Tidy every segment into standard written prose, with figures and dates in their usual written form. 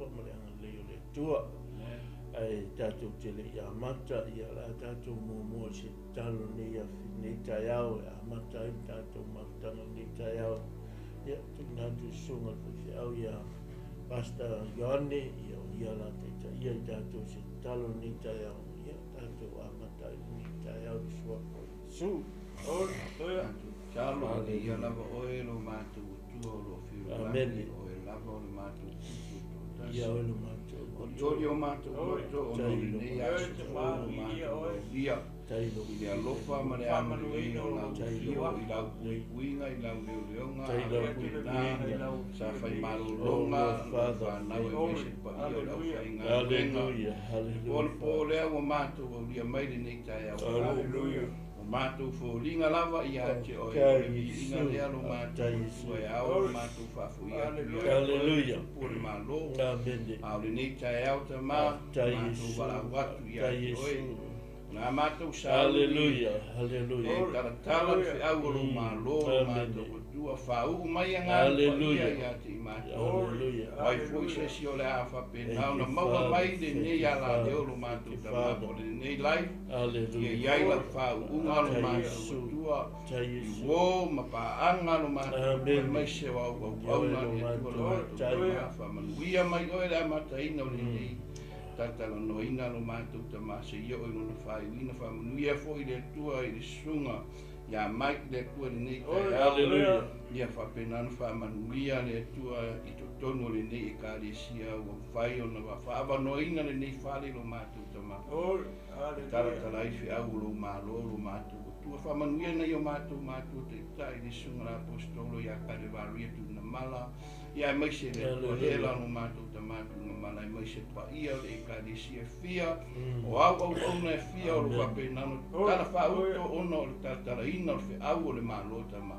fa ma le anga leo le tua. Ai tātou te le ia mata, ia la tātou mua se talo ni a nei tai au, a mata i tātou mautanga nei tai au. Ia, tu nātu sunga te au ia pasta Ioane, ia la te ia tātou se talo nei tai au. Ia, tātou a mata i nei tai au i sua ko Jesu. Oia. Talo, ia lava oe lo mātou tua lo whiu. Amen. Oe lava o le mātou. Ia oe lo mātou. Tori o mātou o nori nei aso o mātou ia. I alofa ma le amanu e o lau fio, i lau kuinga, i lau leonga, i lau sa whai marulonga, whanau e mese pa i o lau whainga. Halleluja, halleluja. Po lea o mātou o lia maile nei tai au. Halleluja. O mātou fo linga lava i ate o i inga lea lo mātou sue au, mātou whafu i ate. Halleluja. Pore mālo. Amen. Au le nei tai au ta mā, mātou wala watu i ate oi. Nā mātou sa. Halleluja, halleluja. E taratala fi au lo mālo, mātou tua whau mai anga i ate i mātou. Halleluja. Ai fui se si o le a whapenau na maua mai le nei ala leo lo mātou ta mātou le nei lai. Halleluja. Ia iai la whau unga lo mātou tua. I wō ma pa anga lo mātou. Mai se wau wau na le tua lo mātou. Whamanuia mai oe la mataina o le nei. Tatala no ina lo mātou ta mase ia o ino na whai wina whamanuia fo i le tua i le sunga. Ia mai le tua le nei tai au. Ia whapenana whamanuia le tua i to tono le nei e kāresia o whai o na whaava no ina le nei whale lo mātou ta mātou. Taratala i whi au lo mālo lo mātou. Tua whamanuia na i o mātou te tai le sunga la apostolo ia kare waria tu na mala. Ia mai se le tua hela no mātou ta mātou na mala. Mai se pa ia le kāresia fia. O au na fia o lo whapenana. Tala whauto ono o le tatara ina o le au o le mālo ta ma.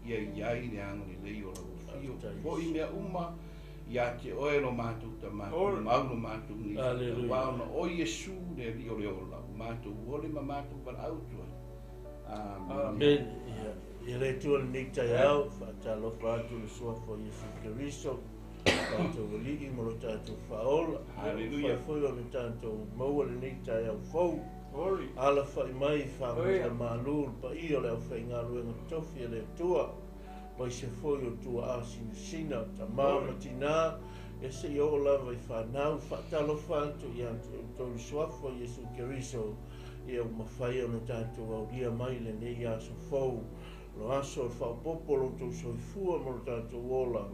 Ia iai le anga le lei o lau fio. Po i mea uma, ia te oe lo mātou ta mātou, mau lo mātou ni. Wao na o Iesu le rio le o lau mātou, ole ma mātou par autua. Amen. Ia le tua le nei tai au, whaatalo whaatu le sua fo Iesu Keriso. Tātou ligi mo lo tātou whaola. Halleluja. Whai o le tātou maua le nei tai au fau. Ala whai mai whamata mālūr pa i o leo whai ngā ruenga tofi e le tua. Mai se whoi o tua āsina sina, ta māma tina, e se i o lawa i whanau, whaatalo whantu i antu Tolu suafo Iesu Keriso, i au mawhai o na tātou au ria mai le nei aso fau. Lo aso e whaopopolo tau soifua mo lo tātou ola,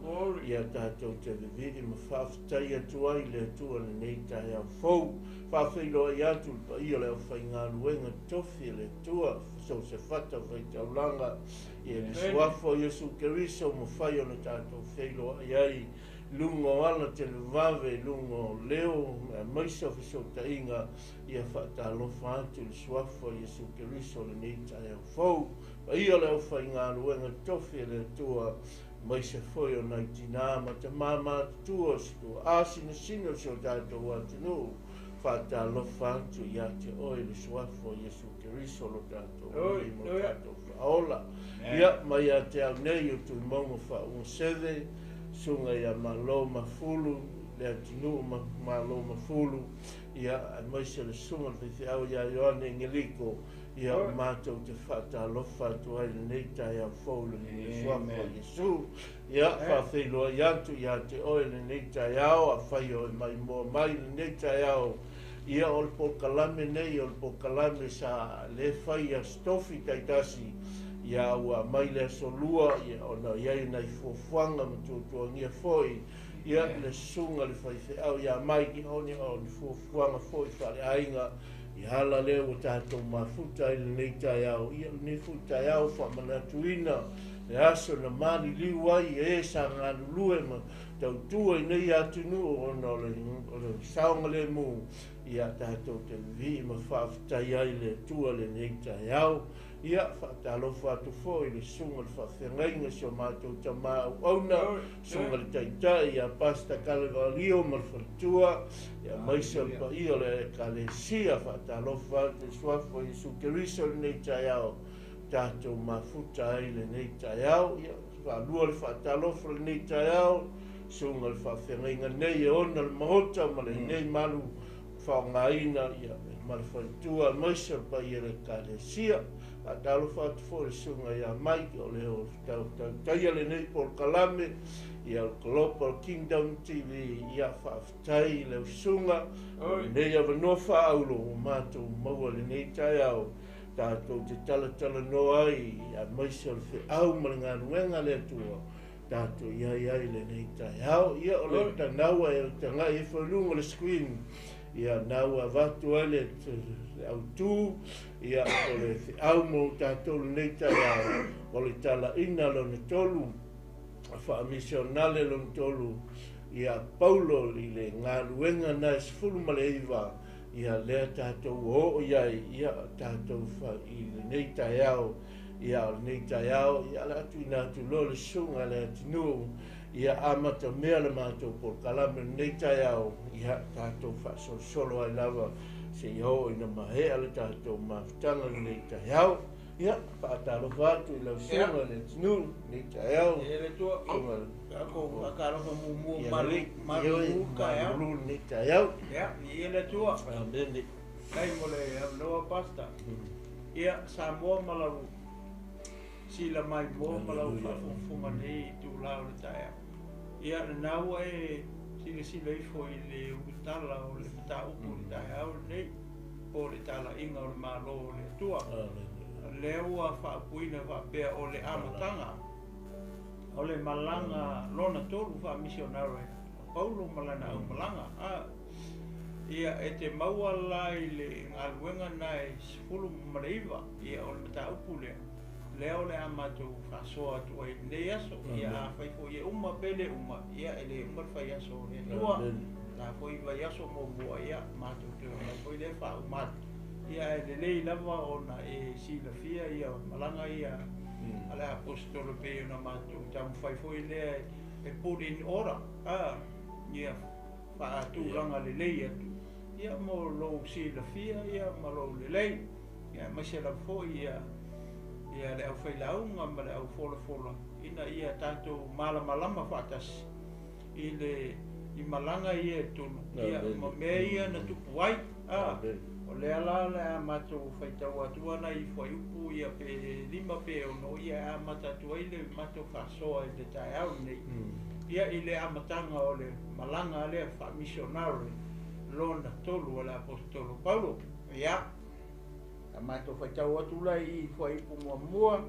i a tātou te viviri ma whaafitai atu ai le tua le nei tai au fau. Whaafeilo ai atu pa i o leo whai ngā luenga tofi le tua, so se whata whai taulanga, i e suafo Iesu Keriso mo whai o na tātou whailo ai ai, lungo ala te levave, lungo leo, maisa fiso ta inga, i a whaatalofa atu le suafo Iesu Keriso le nei tai au fau. Pa i o leo whai ngā luenga tofi le tua, mai se foi o nai tina ma te mama tua stu asina sino so tātou atinu whaatalofa atu i a te oe le suafo Iesu Keriso lo tātou oi mo tātou whaola. Ia mai a te au nei o tu maunga whaunga seve, sunga ia malo mafulu, le atinu malo mafulu, ia mai se le sunga le whiwhi au ia Ioane Ngeliko, ia mātou te whaatalofa atu ai le nei tai au fau le suafo Iesu. Ia whawhiloa i atu i a te oe le nei tai au, a whai o mai mua mai le nei tai au. Ia o le pokalame nei, o le pokalame sa le whai a stofi taitasi, ia ua mai le solua, ia o na iai nei fuafuanga ma tuatuangia foi, ia le sunga le whaiwhi au, ia mai ki honi o le fuafuanga foi whare ainga, i hala leo o tātou mafuta i le nei tai au, ia le nei futai au whamanatuina, le aso na mani liu ai e sa ngā lulue ma tautua i nei atunu o na le saonga le mu, ia tātou te vi ma whaafutai ai le tua le nei tai au, ia whaatalofa atu fo i le sunga le whawhengainga so mātou ta māu auna, sunga le taitai, ia pasta kalevalio ma le whatua, ia maisa pa i o le kalesia whaatalofa atu suafo Iesu Keriso le nei tai au, tātou mafuta ai le nei tai au, ia whaalua le whaatalofa le nei tai au, sunga le whawhenga nei e ona le mahota ma le nei malu whaongaina ia ma le whaitua maisa pa ia le kālesia a talo whatu fo le sunga ia mai o le o tau taia le nei por kalame ia le Global Kingdom TV ia whaafitai le sunga nei a wanoa whaaulo o mātou maua le nei tai au tātou te tala no ai ia maisa le whiau ma le ngā ruenga le atua tātou ia le nei tai au ia o le tanaua e tanga e whanunga le screen ia naua vatu ele au tū ia o le whiau mo tātou le nei tai au o le tala ina lo ne Tolu Faamisionare lo ne Tolu ia Paulo i le ngā ruenga na sifuru ma le iwa ia lea tātou o ia tātou wha i le nei tai au ia o nei tai au ia le atu ina atu lo le sunga le atinu ia amata mea le mātou por kalame nei tai au ia tātou wha solo ai lava se iho ina mahea le tātou mawhitanga le nei tai au ia whaataro whatu i lau sunga le atinu nei tai au e le tua ako whakarofa mumu maru kai au nei tai au ia i le tua amene kai mo le loa pasta ia Samoa malaru sila mai mo malaru whafunga nei tu lau le tai au ia le nau e sila ifo i le utala o le mata upu le tai au nei po le tala inga o le malo le tua le ua whaapuina whaapea o le Amataga o le Malaga Lona Tolu Faamisionare Paulo malana au Malaga ia e te maua lai le Galuega nai sifulu mareiva ia o le mataupu lea o le amatou whasoa atu ai nei aso ia a whaifo ia uma pele uma ia e le uma whai aso le tua na fwoi vai aso mo mua ia matou te ona fwoi le wha umatu ia e le lei lava ona e sila fia ia Malaga ia ale apostolo pe ona matou tamu whaifoi lea e put in order ia wha atūranga le lei atu ia mo lou sila fia ia ma lou le lei ia masela fwoi ia le au whailaunga ma le au fola ina ia tātou malama whaatasi i Malaga ia e tonu ia ma mea ia na tupu ai o le ala le a matou whaitau atua na i whai upu ia pe lima pe ono ia a matatu ai le matou whasoa i le tai au nei ia i le Amataga o le Malaga le Faamisionare Lona Tolu o le apostolo Paulo ia a matou whaitau atu lai i whai upu mua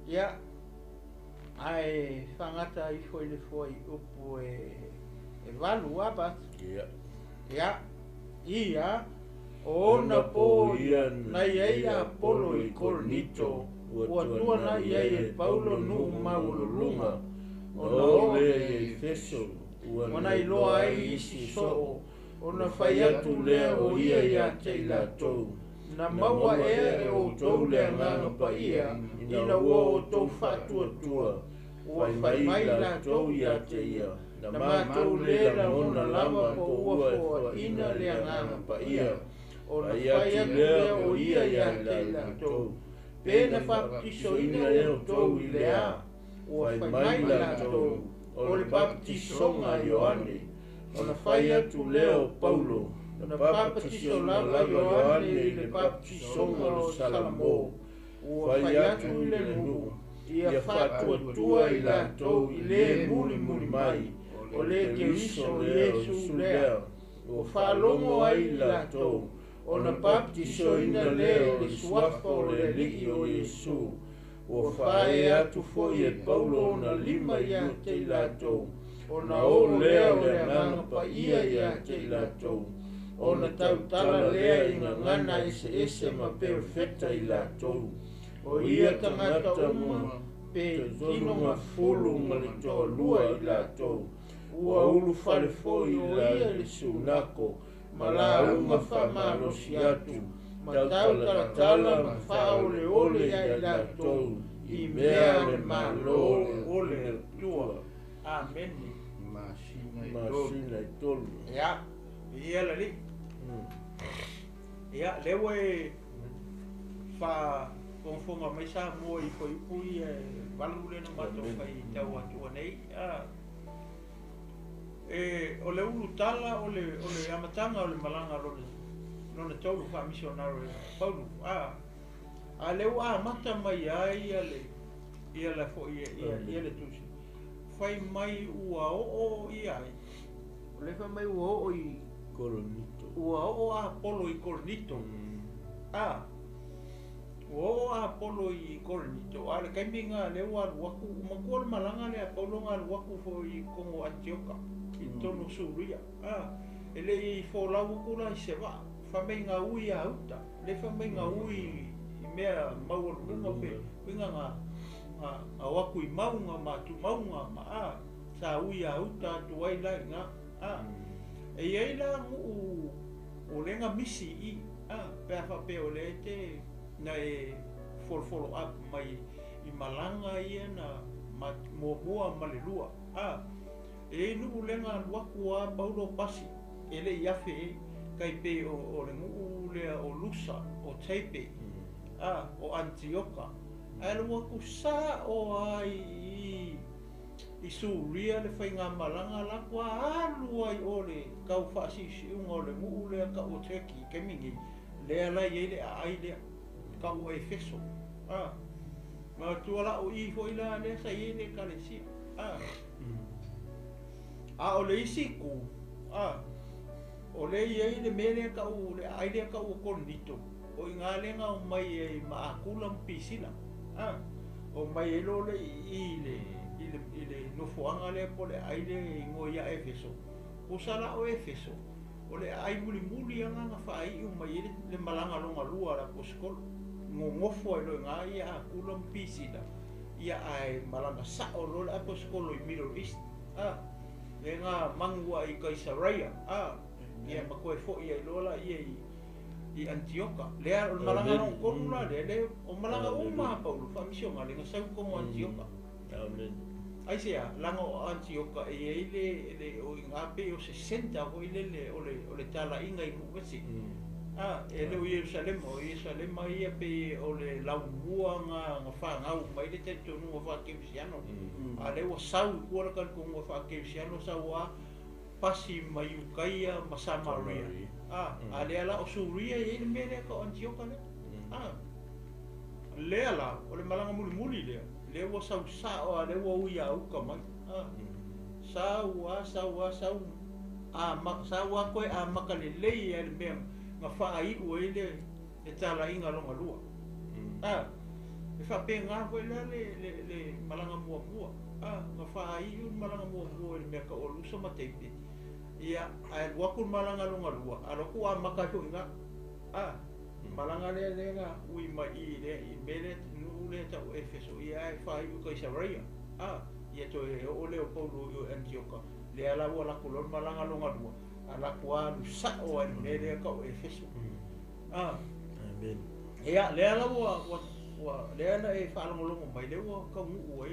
ia ai whangata i whai le whai upu e walu abat ia ia ona po nai ai a Paulo i Korinito ua tua nai ai e Paulo nu maululunga ona o e Efeso ona i loa ai isi so ona whai atu lea o ia ia te latou na maua e o tou lea nganga pa ia ina ua o tou whatuatua ua whai mai latou ia te ia na mātou lea ona lava po ua fua ina lea nganga pa ia ona whai atu lea o ia ia te latou pēna whaptiso ina e o tou i lea ua whai mai latou o le baptisonga Ioane ona whai atu lea o Paulo na baptiso lava Ioane i le baptisonga o Salamo ua whai atu i le nuhu ia whatuatua i latou i le muli mai o le Keriso Iesu lea ua whalongo ai i latou ona baptiso ina le suafa o le liki o Iesu ua whae atu foi e Paulo ona lima ia te latou ona o lea o le nganga pa ia te latou ona tautala lea i ngana ese ma perfecta i latou o ia tangata mua pe tino mafulu ma le toa lua i latou ua ulu fale foi o ia le sunako ma la unga whamalosi atu ma tautalatala ma whaole ia i latou i mea le malo ole tua amen masina i tolu ia ia lali ia lewe fa fonga mai sa mo i foi pui valu le no mato fai tau atu nei o le ulu tala o le Amataga o le Malaga lona Tolu Faamisionare Paulo a leu amata mai ai ia le fo ia le tusi fai mai ua o ia ai le fai mai ua o i Coronito. ua o a polo i Coronito o a polo i Coronito a le kaiminga le ua luaku makua le Malaga le a Paulo ngā luaku fo i Kongo Antioka i tono suria ele i fo lau kula i se wa fa mai ngā ui a uta le fa mai ngā ui i mea maurunga pe winga ngā waku i maunga matu maunga sa ui a uta tu ai lai ngā e iei la ngu o lenga misi i pea fa pe o le te na e follow up mai i Malaga ia na mua ma le lua e nu lenga waku a Paulo pasi ele iafe e kai pe o le ngu le o lusa o teipe o Antioka ai waku sa o ai i suria le whai ngā Malaga la kua alu ai o le kau whaasisi unga o le ngu le ka o teki ke mingi lea lai e le a ai lea kau e feso ma tuala o i hoi la lea sa i le kalesia o le isi ku o le i le mele ka o le ai lea ka o Coronito o i ngā lenga o mai e maakula mpisina o mai e lo le i le nofoanga le po le ai le ngoia Efeso o sala o Efeso o le ai muli anga nga whai o mai le Malaga longa lua la po skolo ngofo e lo ngā ia akula mpisina ia ai Malaga sa o lo le po skolo i Middle East le ngā mangua i Kaisarea ia makoe fo ia i lola ia i Antioka lea o Malaga longa kolula le o Malaga uma Paulo Faamisionare nga sau komo Antioka ai sea langa o Antioka e le o ngā pe o 60 ho ile o le tala inga i mukasi e le o Jerusalem ia pe o le laumua nga whangau mai le te tonu o whakewisiano a le o sau kua kan ko o whakewisiano sau a pasi mai ukaia ma Samaria a le ala o Suria e le mele ka Antioka le ala o le Malaga muli lea le wa sau o le wa uia uka mai sau koe a makalelei e le mea nga whaai ua i le tala inga longa lua e whape ngā koe le Malaga mua nga whaai u Malaga mua le mea ka o lusa ma teipe ia ai waku Malaga longa lua a roku a makato inga Malaga le nga ui mai i le mele le ta o Efeso ia e whai u Kaisarea ia to e o leo Paulo o Antioka le ala wa la kolon Malaga longa lua ala kua lusa o ai mele ka o Efeso amen ia le ala wa le ana e whalongolongo mai le wa ka ngu ua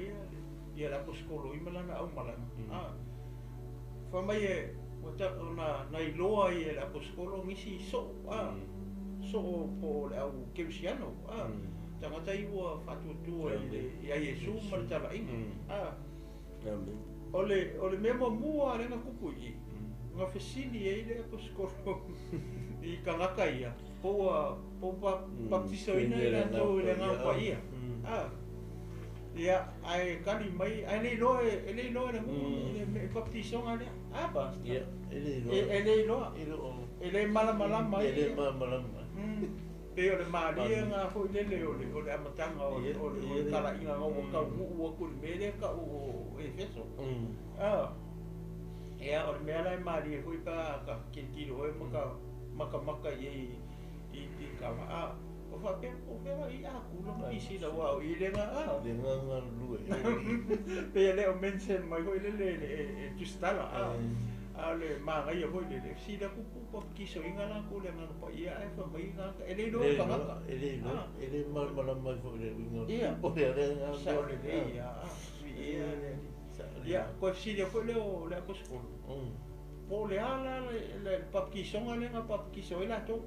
ia la poskolo i Malaga au Malaga whamai e wata na iloa i la poskolo ngisi so po le au keusiano tangata i ua whatutua i a Yesu ma le tala inga o le memo mua renga kupu i ngā whesini e le poskolo i kangaka ia po baptiso ina i la tau le ngā pa ia ia ai kali mai ai nei loe na me baptiso nga le basta ele mala mai pe o le Maria nga ho le o le Amataga o le kala inga ngo ka u ku mele ka o Efeso ia o le mele Maria ho ka kilo e maka i ka o fa pe i a ku lo i si la wa i le nga lue pe le o mention mai ho le tustala ale ma ia ho le si da ku ki so inga la ko le nga pa ia e fa mai nga ele no ka nga ele mal mai fo le ia o le nga sa le ia ko si le fo le o le ko sko po le ala le pap ki so nga le nga pap ki so ila to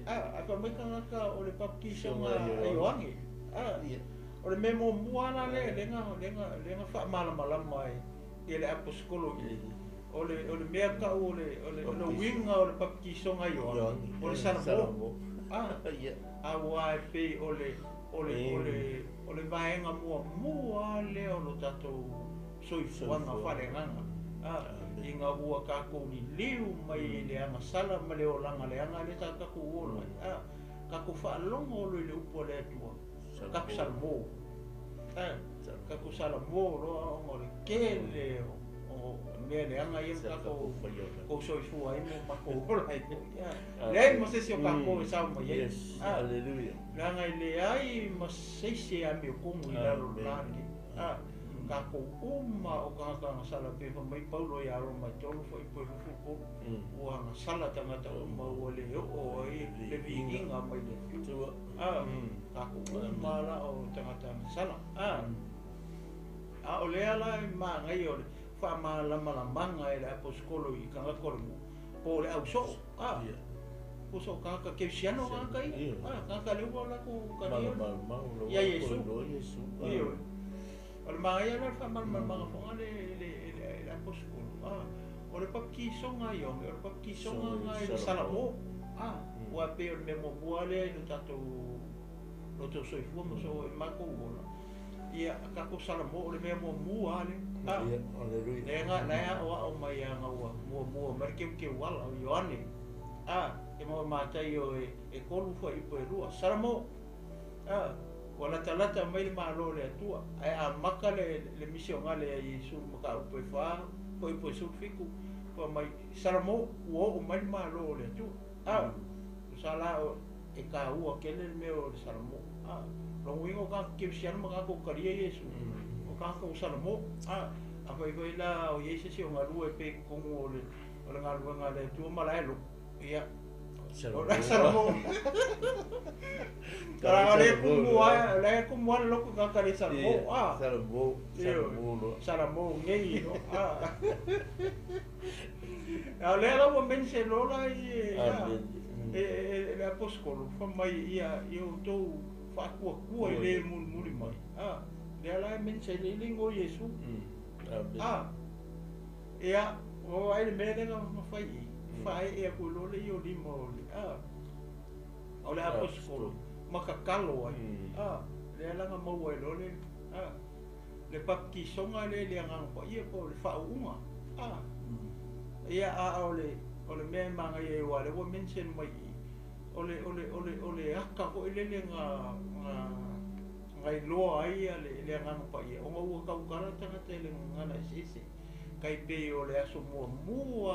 a fa mai ka o le pap ki so nga ai wangi o le memo muana le nga fa mala mai ele a ko sko o ole mea ka ole winga ole papakisonga yo ole salamo awa pe ole vaenga mua le ono tato soifuanga whalenganga inga ua kako ni liu mai le anga sala ma le olanga le anga le takaku ola kako whaalonga ole le upo le atua kako salamo kako salamo roa ngore kele mea le anga ia kako ko soifua imo mako ola le mo se sio kako e sao mai Hallelujah langa le ai ma se se ami kumu ila lani kako uma o kaka sala pe mai Paulo ya ro mai Tolu foi por fuko o anga sala tanga ta uma o le o le vinga mai le tu kako uma la o tanga ta sala o le ala ma ngai o fa ma la manga e la poskolo i kanga kormo po le au so po so kaka ke siano kaka i kaka le wala ko kani ya Yesu Al mai ana fa mal fonga le poskolo o le papki songa yo o le papki songa ngai salamo wa pe o memo buale no tato no to so fu mo so mako wala ia kako salamo o le memo muale le nga o mai anga wa merkem ke wala yo ane e mo mata yo e kolu fo i po rua salamo wala talata mai malo le atua ai a maka le misionga le Yesu maka upo fa po su fiku po mai salamo o mai malo le atua sala e ka ua kele me o salamo lo wingo ka kipsian maka ko karia Yesu o ka ko salamo a vai la o Yesu si o ngalu e pe kongo le ngalu ngale tu malaelo ia salamo Kalau le kumua loko kakari salamo ngei le la wo mense lola le apostolo fa mai ia io to fa ku le muri mai le la mense le lingo Yesu ia o ai me le ma fai e ku lo le io limo o le apostolo makakalo ai le langa mau ai lole le papki songa le anga pa ia po le faunga ia ole me manga ye wale wo mention mai ole aka ko le nga ngai loa ai le anga pa ia o ngau ka ukara tanga tele ngana sisi kai pe ole aso mo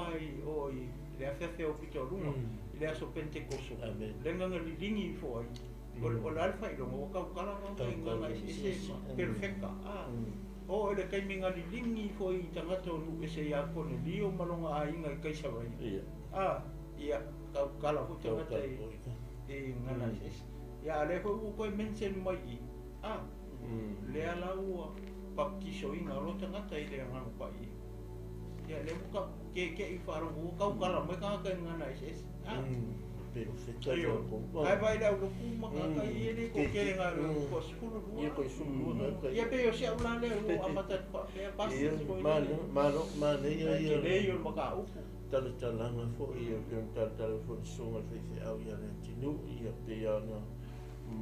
ai oi le afefe o pitolunga le aso pentecoso le nganga lingi fo ai o alfa i longo ka kala ngana ese perfecta o le kai minga lingi fo i tanga tonu ese ya ko le lio malonga ai ngai kai savai ia ka kala ko tanga tai e ngana ese ya le ko ko mention mai le ala u papki so inga lo tanga tai le ngana pai ya le ka ke i faro ka kala mai ka ngana ese perfecta ai vai dar o kuma ka ele ko kele nga ko skulu ia ko sulu ia pe o se ula le o Amataga pa pasi ko malo ia le yo maka u talanga fo ia tal fo songa fe au ia le tinu ia pe ana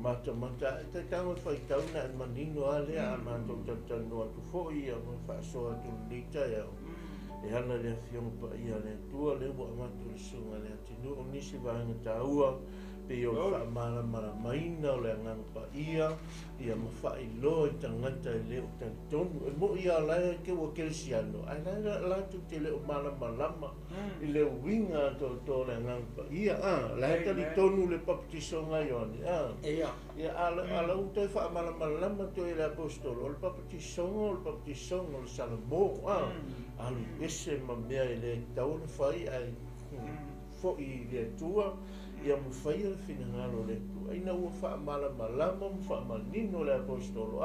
mata te tanga fai tauna manino ale a manto no tu fo ia fa so tu lita ia e hana le fiona pa ia le tua le wa matu sunga le tinu o nisi vanga taua pe o fa mala maina le ngang pa ia ma fa I lo tangata le o tanton mo ia la ke o kelsiano ai la tu te le o mala malama I le winga to le ngang pa ia la ta li tonu le paptisonga yoni ia ala u te fa mala malama to le apostolo o paptisonga o salamo alu ese ma mea le tau fai ai fo I le tua ia mo fai le finangalo le tua ina ua fa mala malama mo fa malino le apostolo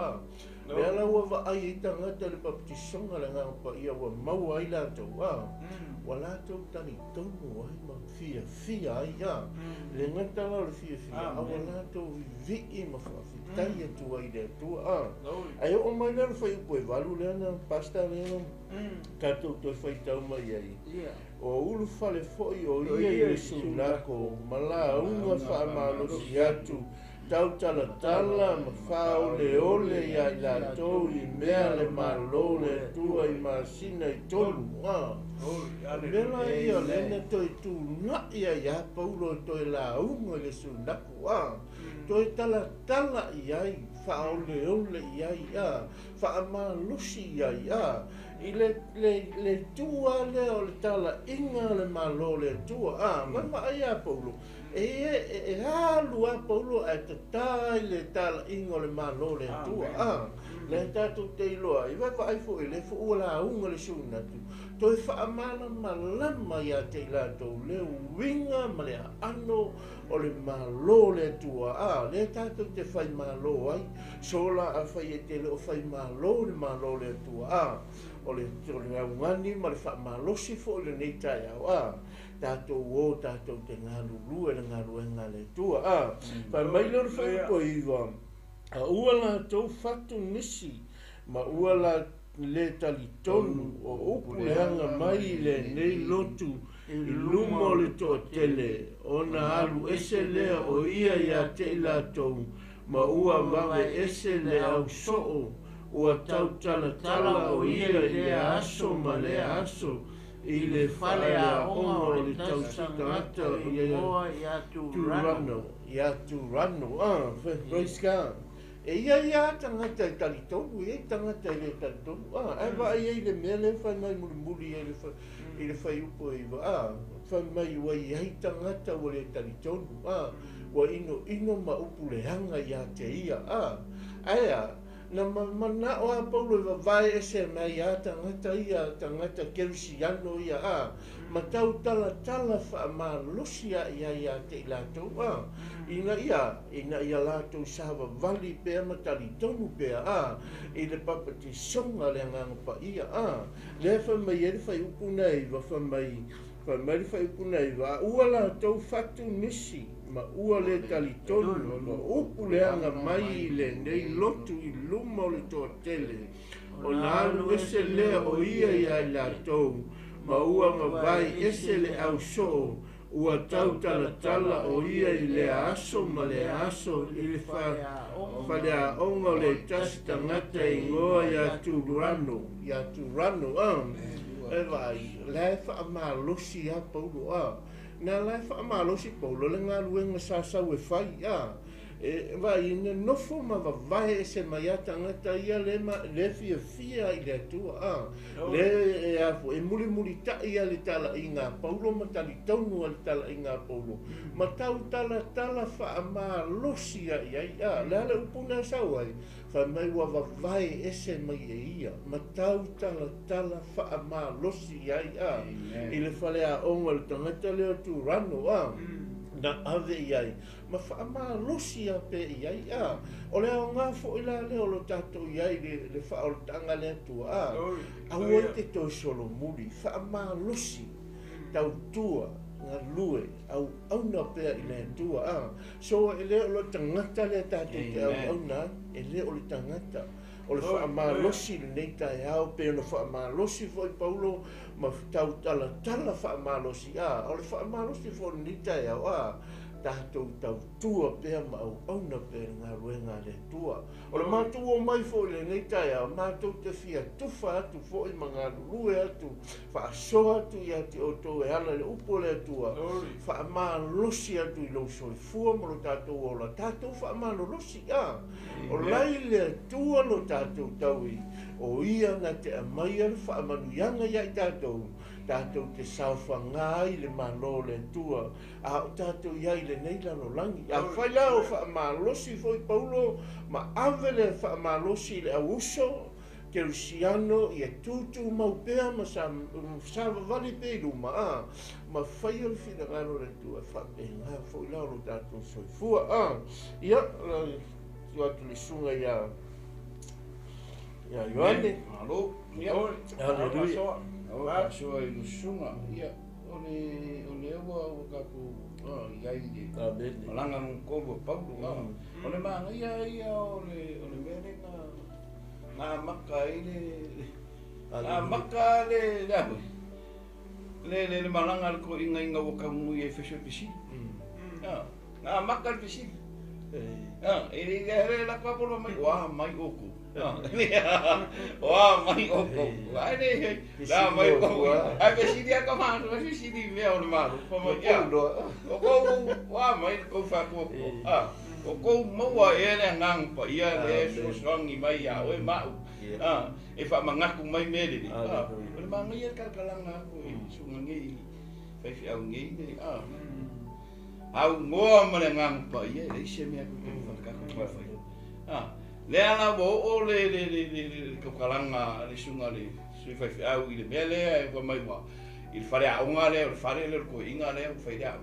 Lea la ua vaai i tangata le papatisonga le ngā pa ia ua mau ai lātou. Wa lātou tani tonu ai ma fia ai le ngata la le fia. Awa lātou vii ma whawhitai atu ai le atua. Ai o mai le whai upo e walu le ana pasta le ana. Katou toi whai tau mai ai. O ulu whale foi o ia i le sunako. Mala unga whaamalosi atu. Tau tala ma whao le ole ia i lātou i mea le malo le tua i masina i tolu. Mela ia lena toi tu na ia ia Paulo toi la unga le sunako. Toi tala i ai whao le ole i ai whaamalosi i ai I le tua le o le tala inga le malo le tua. Mama ai a Paulo. E halu a Paulo e te tai le tala inga le malo le tua. Le tatu te iloa. I waiwa ai fo i le fo ua la unga le sunatu. Toi whaamana malama ia te ilatou le winga ma le ano o le malo le tua. Le tatu te whai malo ai. Sola a whai e te le o whai malo le tua. O le aungani ma le whaamalosi fo le nei tai au. Tātou te ngalu lue le ngalu e ngale tua. Pai mai lor whai po iwa. Ua la tau whatu nisi. Ma ua la le talitonu o upu le hanga mai le nei lotu. I lumo le toa tele. Ona alu ese lea o ia ia te ilatou. Ma ua mawe ese le au soo. Ua tau tala o ia le aso ma le aso I le whale a onga o le tau sitangata ia tūrano. Roiska. E ia tangata I talitonu, tangata I le talitonu. E wa ia I le mea le whai mai muli I le whai upo I wa. Whai mai ua I tangata o le talitonu. Wa ino ma upu le hanga ia te ia. Aia. Na mana o a Paulo I vai ese mai a tangata kerisiano ia ma tau tala whaamalosia ia te ilatou ina ia latou sawa vali pea matali tonu pea I le papati songa le ngangapa ia le whamai e le whai upunei whamai le whai upunei ua latou whatu nisi ma ua le talitonu ma upu le anga mai le nei lotu I luma o le toa tele o na alu ese lea o ia I latou ma ua ma vai ese le au so ua tau tala o ia I le aso ma le aso I le whale a onga o le tasi tangata I ngoa ia tūrano e vai le whaamalosi a Paulo na lai whaamalosi Paulo le ngā luenga sasau e whai e vai ina nofo ma vai e se mai tangata ia le fia I le atua le e muli ta ia le tala I ngā Paulo ma tali taunu le tala I ngā Paulo ma tau tala whaamalosi ia le ale upuna sau ai whai mai wa vai e se mai ia ma tau tala whaamalosi ia I le whale a onga le tangata leo tu rano na ave iai ma whaamalosi a pe iai o leo ngā fo ila leo lo tato iai le whaoltanga le atua au te toi solo muri whaamalosi tau tua ngā lue au auna pea I le atua so e leo lo tangata le tato te au auna e leo le tangata o le whaamalosi le nei tai hao pe no whaamalosi foi Paulo ma tau tala whaamalosi o le whaamalosi foi nei tai hao tātou tau tua pēr ma au auna pēr ngā ruenga le tua. O le mātua mai fo le nei tai au, mātou te fia tufa atu fo I mga lue atu, whaasoa atu I ati o tō e ala le upo le atua, whaamalosi atu I lo soi fua mo lo tātou o la tātou whaamalosi o lai le atua lo tātou taui, o ia ngā te amaia le whaamanuianga ia I tātou, tātou te sauwha ngai le malo le tua, a tātou iai le nei lano langi. A whaila o whaamalosi foi Paulo, ma ave le whaamalosi le auso, ke Luciano I e tūtū maupea ma sa vali pēru ma whai o le whina ngano le tua, whape ngā foi lao lo tātou soifua. Ia, tu atu le sunga ia, Ya Yohane. Halo. Ya. Haleluya. So I lusunga. Ya. Ole wa kapu. Iai de. Malanga nung kobo Paulo. Ole manga ia ole mereka. Na makaile. Maka le malanga ko inga waka mu e fesho pisi. Na maka pisi. Ini gere la kwa polo mai wa mai oku. Wa mai oku. Ai ne la mai oku. Ai pisi dia ka ma, pisi di me o ma. Como ya. Ko wa mai ko fa ko. Ko mo wa ene ngang pa ia le so songi mai ya o ma. E fa mangaku mai mele ni. Ole manga ia kalkalanga ko sungangi. Fai au ngi ni. Au ngoa male ngang pa ia le se me ko fa ka fa. Le ala bo o le ko kalanga le sunga le sui fai au i le mele ko mai wa. Il fare a unga le fare le ko inga le fai da.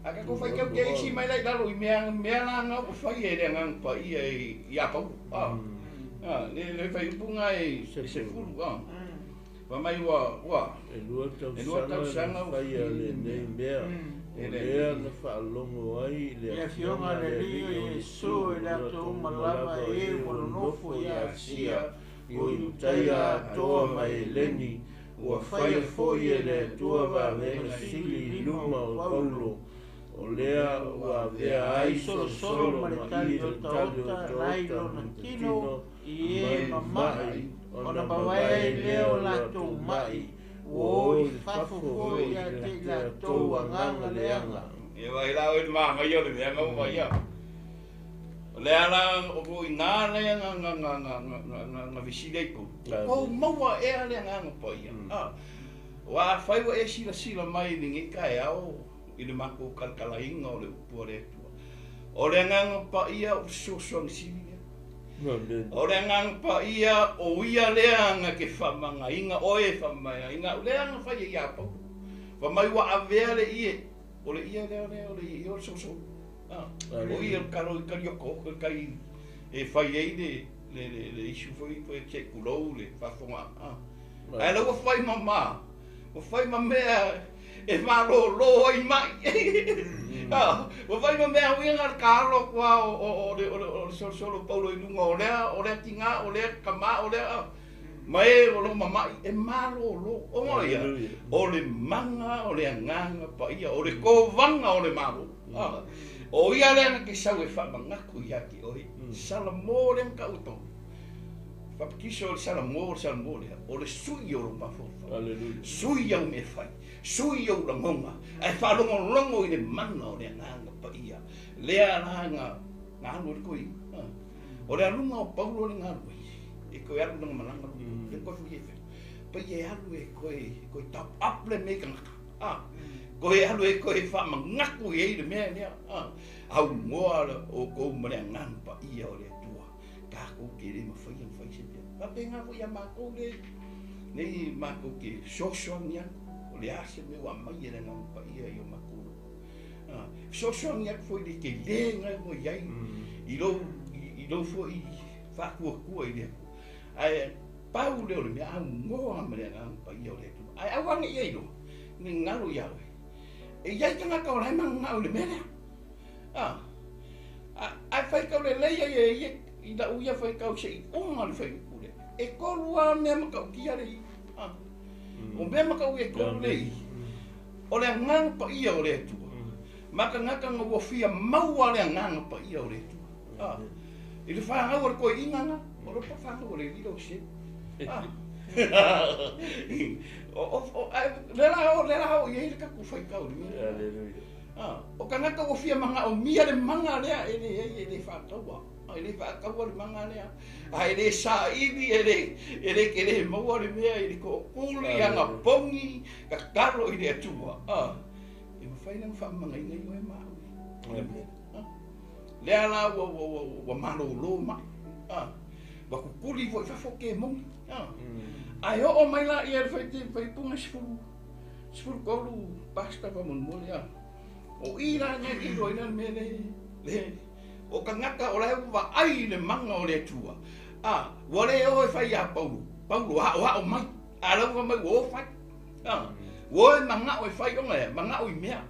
Aka ko fai ka ke si mai lai dalo i me nga ko fai e ngang pa ia ia pa. Le fai punga e se fulu wa mai wa E lua tau sanga fai le nei mea. E lea na whaalongo ai le Ia fionga le rio e so e la tō malama e walonofo i a sia. I o iutai a toa mai leni. Ua whaia foi e le tua wa venga sili luma o Paulo. O lea ua vea ai solo ma i le tali o tauta Lona kino i e mamai. Ona mawai e leo la tō mai. O i whafo i a te la tō anganga leanga. E vai la o ma mai o le leanga o mai a. Le ala o ko ina leanga nga visile ko. Ko maua e ale nga pa ia. Wa fai wa e sila mai ni ka e au i le mako kalkalainga o le upore tua. O le nga pa ia o so sili. O le ngang pa ia o ia lea nga ke whamanga inga oe whamanga inga lea nga whai ia pau. Whamai wa avea le ie. O le ia lea o le ia o so. O ia karo i karioko kai e whai ei le isu whai koe ke kulou le whafonga. Ai lau whai mama. O whai mamea e maro lo i mai. O vai ma mea winga kalo kwa o solo Paulo i lunga o lea tinga o lea kama o lea mai o lo mama e malo lo o ngoia o le manga o le nganga pa ia o le kovanga o le malo o ia lea ke sau e whamanga ku ia ki oi salamo le ka uto papikiso o salamo o le sui o lo mafofa sui au me fai sui o la monga ai whalongo longo i le mana o le nganga pa ia lea nga ngano le koi o le alunga o Paulo le ngano e koe alu nga malanga le koe fui efe pa ia alu e koe tap up le meka ngaka koe alu e koe whamangaku i eile mea lea au ngoa o kou mare ngano pa ia o le tua kako ke le mawhai se pia pa penga fui a mako le nei mako ke shosho nian le ase me wa mai ele nga pa ia i o makuru. So ni ak foi de ke le nga mo yai. I lo foi fa ku i le. Ai Paulo le me a mo a me nga pa ia le tu. Ai awa ngi ia lo. Ni nga lo ia. E ia nga ka ora mang nga le me. Ai fai ka le ia i da uia fai ka se o nga le fai ku le. E ko lua me ma ka ki ale. O bema ka ue ko lei. O le ngang pa ia o le tua. Maka ngaka nga wafia maua le ngang pa ia o le tua. I le whanga ora koe inganga. O le whanga ora le lilo se. Le la o iei le kaku whai kau ni. O ka ngaka wafia manga o mia le manga lea e le whakaua. Ele whakaua le manga lea. Ele sa iwi ele ke le maua le mea ele ko kuli anga pongi ka karo i le atua. E mawhai nang whamanga inga iwe maa. Le ala wa malo lo ma. Wa kukuli vo i whafoke mongi. Ai o mai la i ele whai punga sifuru kolu pasta pa monmole. O ira nga iro ina me le. O ka ngaka o lai wa ai le manga o le tua. wale o e fai a Paulo ha o mai ala o mai o fai wo manga o fai o ngai manga o mea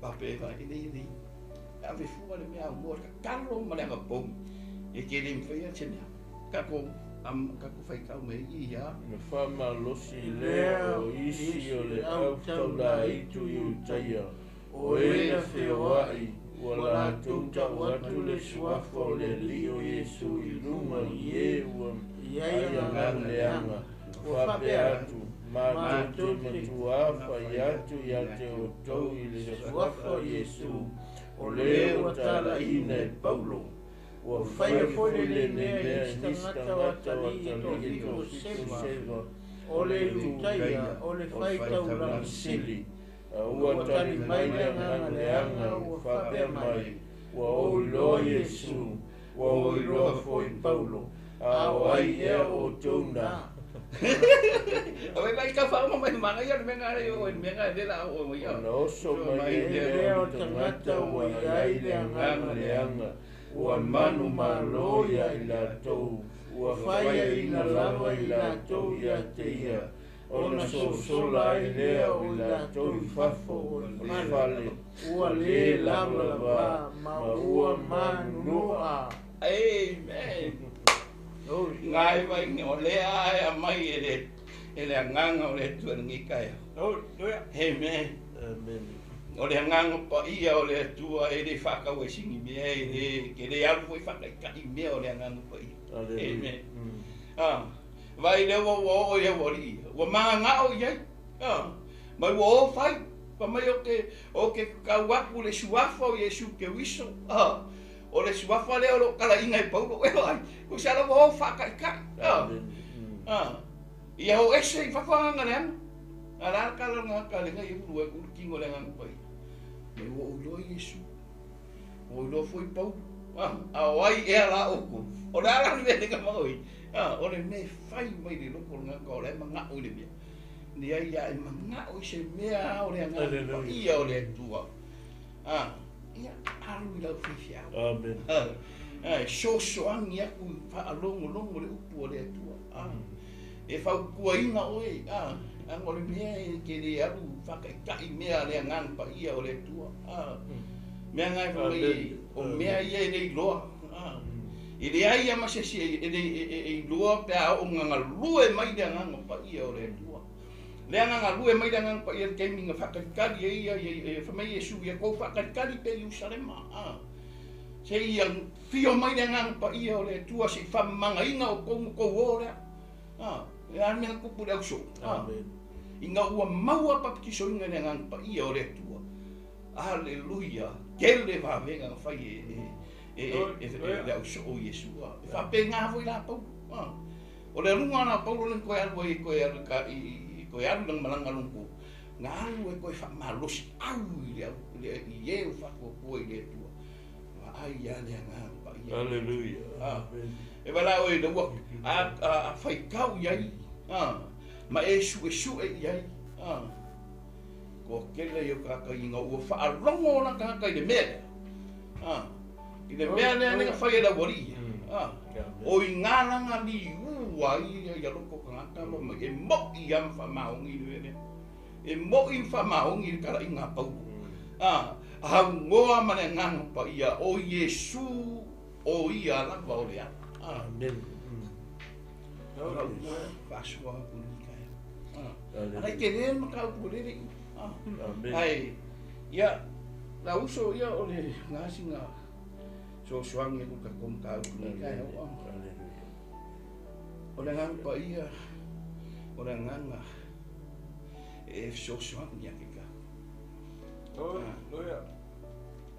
pa pe va ini ave fu ale mea mo ka kalo Malaga pom e ke lim fai a chena ka ko fai ka me ia me fama losi le o isi o le au taula itu yu taia o e na whewai wala tuta watu le suafo le lio Yesu i lunga i e ua ia ngang leanga whape atu ma te metuafa i atu i ate o tau i le suafo Yesu o le o tala ina e Paulo o whaia fole le nea i stangata watali i to hiko seva o le utaia o le whaitau langsili ua tali mai leanga leanga ua whapea mai ua o iloa Yesu ua o iloa foi Paulo a o ai ea o tona Oi vai ka fa mo mai manga ia me nga o me nga de la o ia na oso mai e o tangata ua ai leanga ua manu maloia i la tou ua whaia i na lawa i la tou ia te ia ona sola i lea o i la tou i fafo o i fale ua le lava ma ua manunua amen ngai vai o lea e mai ele nganga o le tuangi kai amen o le nganga pa ia o le tua e le faka o singi me e ke le alu foi faka kai me o le nganga pa ia amen vai le wo ia wori wo manga o ia mai wo fai pa mai o ke ka wapu le suafa o Yesu ke wiso o le suafa le o kala inga i Paulo e ai ko sa lo wo faka kai ia o ese fa fa ngana ala kala ngaka le ngai ulu e kingo le ngana pa ia o lo Yesu o lo foi Paulo a wai e la o o la ni le ka mai o le me fai mai le loko ngaka o le manga o le mea ni ai ia manga o se mea o le ngana ia o le tua ia alu la fifia amen so angia ku fa longo le upu o le tua e fa ku inga oi o le mea ke le alu fa kai mea le ngana pa ia o le tua mea ngai fa mai o mea ia le loa i le ai ama se e loa pe a o nganga lue mai le nganga pa ia o le tua le nganga lue mai le nganga pa ia ke minga fakakali ia fa mai Yesu ia ko fakakali pe Yerusalema se ia fio mai le nganga pa ia o le tua se fa manga inga o ko ora e a me ko pura so inga ua maua pa ki so inga le nganga pa ia o le tua haleluya kele va venga fa e le so o Yesu fa pe nga foi la pau o le lunga na Paulo le ko algo e ko al ka i ko al nang malanga lungu nga algo e ko fa malos au le ye fa ko le tu ai ya le nga pa haleluya e bala o de wo a fai kau yai ma e su yai ko kele yo ka inga o fa longo na ka le me i le mea lea nega whai la wari o i ngālanga ni ua i loko kangata lo e mo i am whamaongi nuene e mo i whamaongi kara i ngā pau hau ngoa mane nganga pa ia o Yesu o ia lava o lea amen Pasua kunika ai ke le makau kulere ai ia la uso ia o le ngasinga so suangi ku ka kom ka ni kai o le ngang pa ia o le nganga e so suangi ya ka loya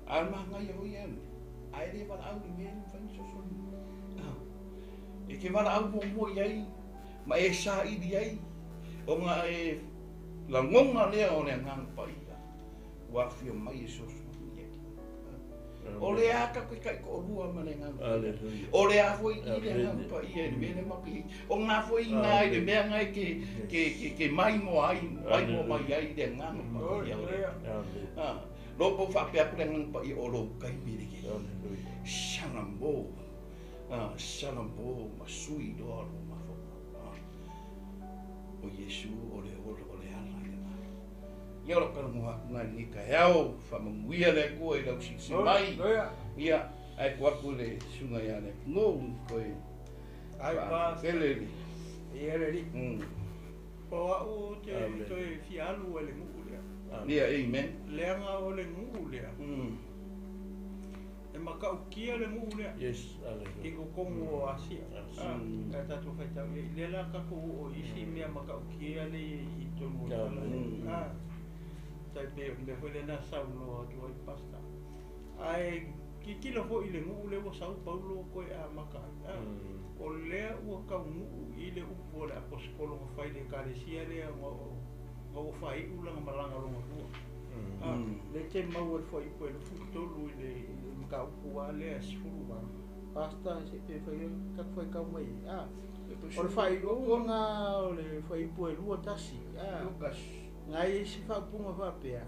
alma ngai o ia ai le val au ni men fa so so e ke val au mo ia ma e sa i dia o nga e la ngonga le o le ngang pa ia wa fio mai so o le aka ko rua manenga o le a foi i le nga pa i e me le mapi o nga foi ngai le me ngai ke mai mo ai mai ai le nga pa i lo po fa pe aku le nga pa i o lo kai mi ke shanambo Salambo masui doa lo mafo. O Yesu ole ala ia. Ia lo kala moha na ni ka yao fa manguia le ko i lau si mai. Ia ai ko aku le sunga ia le no ko ai pa kele ia le o au te fialu ele ngu le. Ia amen. Lenga o le ngu le. E maka ukia le ngu le. Yes, ale. Iko kongo asia. Ka tatu fai tau le la ka ko o isi mea maka ukia le i tonu la. Tai pe me foi le na sau no tu ai pasta. Ai ki lo fo i le ngu le o sau Paulo ko a maka. O lea ua kaungu i le upo le aposkolo fai le karesia le o fai ulanga malanga longa tua. Le te mau e fai po e Tolu i le mka upu a le asifuru wa. Pasta se pe fai kak fai kau mai. O le fai o nga o le fai po e lua tasi. Ngai si fa punga fa pea.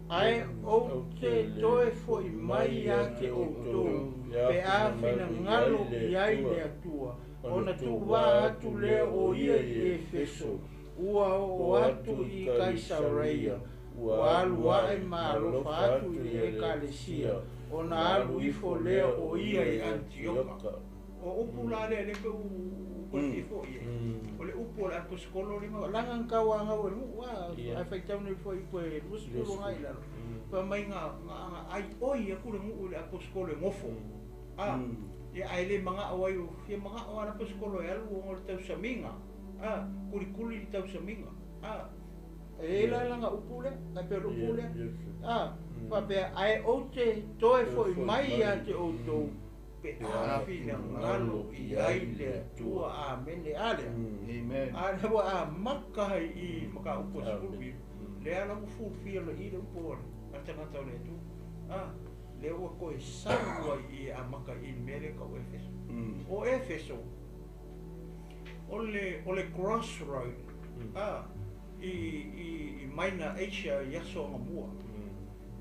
Ai o te toe foi mai a te o to. Pe a fina ngalo i ai le atua. Ona tu wa atu le o ia i Efeso. Ua o atu i Kaisareia. Ua alu a e maalofa atu i Ekalesia. Ona alu ifo le o ia i Antioka. O upu la le le u kwati fo ia. O le upu la aposkolo le ma langan kawanga o wa ai fai tau nei foi pe ruskulu ngai la. Pa mai nga ai oi aku le mu le aposkolo ngofo. E ai le manga o ai o fie manga o ana aposkolo e alu o le tau saminga. Kuli tau saminga. E la langa upu le, ai pe upu le. Pa pe ai o te toe foi mai a te o tou. Pe fina ngalo i ai le tua a mene ale. Amen. Ale wa a maka i maka upo skulu. Le ala ku fu fia le i le upo. Ata na tau le tu. Le wa ko sarua i a maka i mere ka o Efeso. O Efeso. Ole crossroad. I maina Asia yaso ngamua.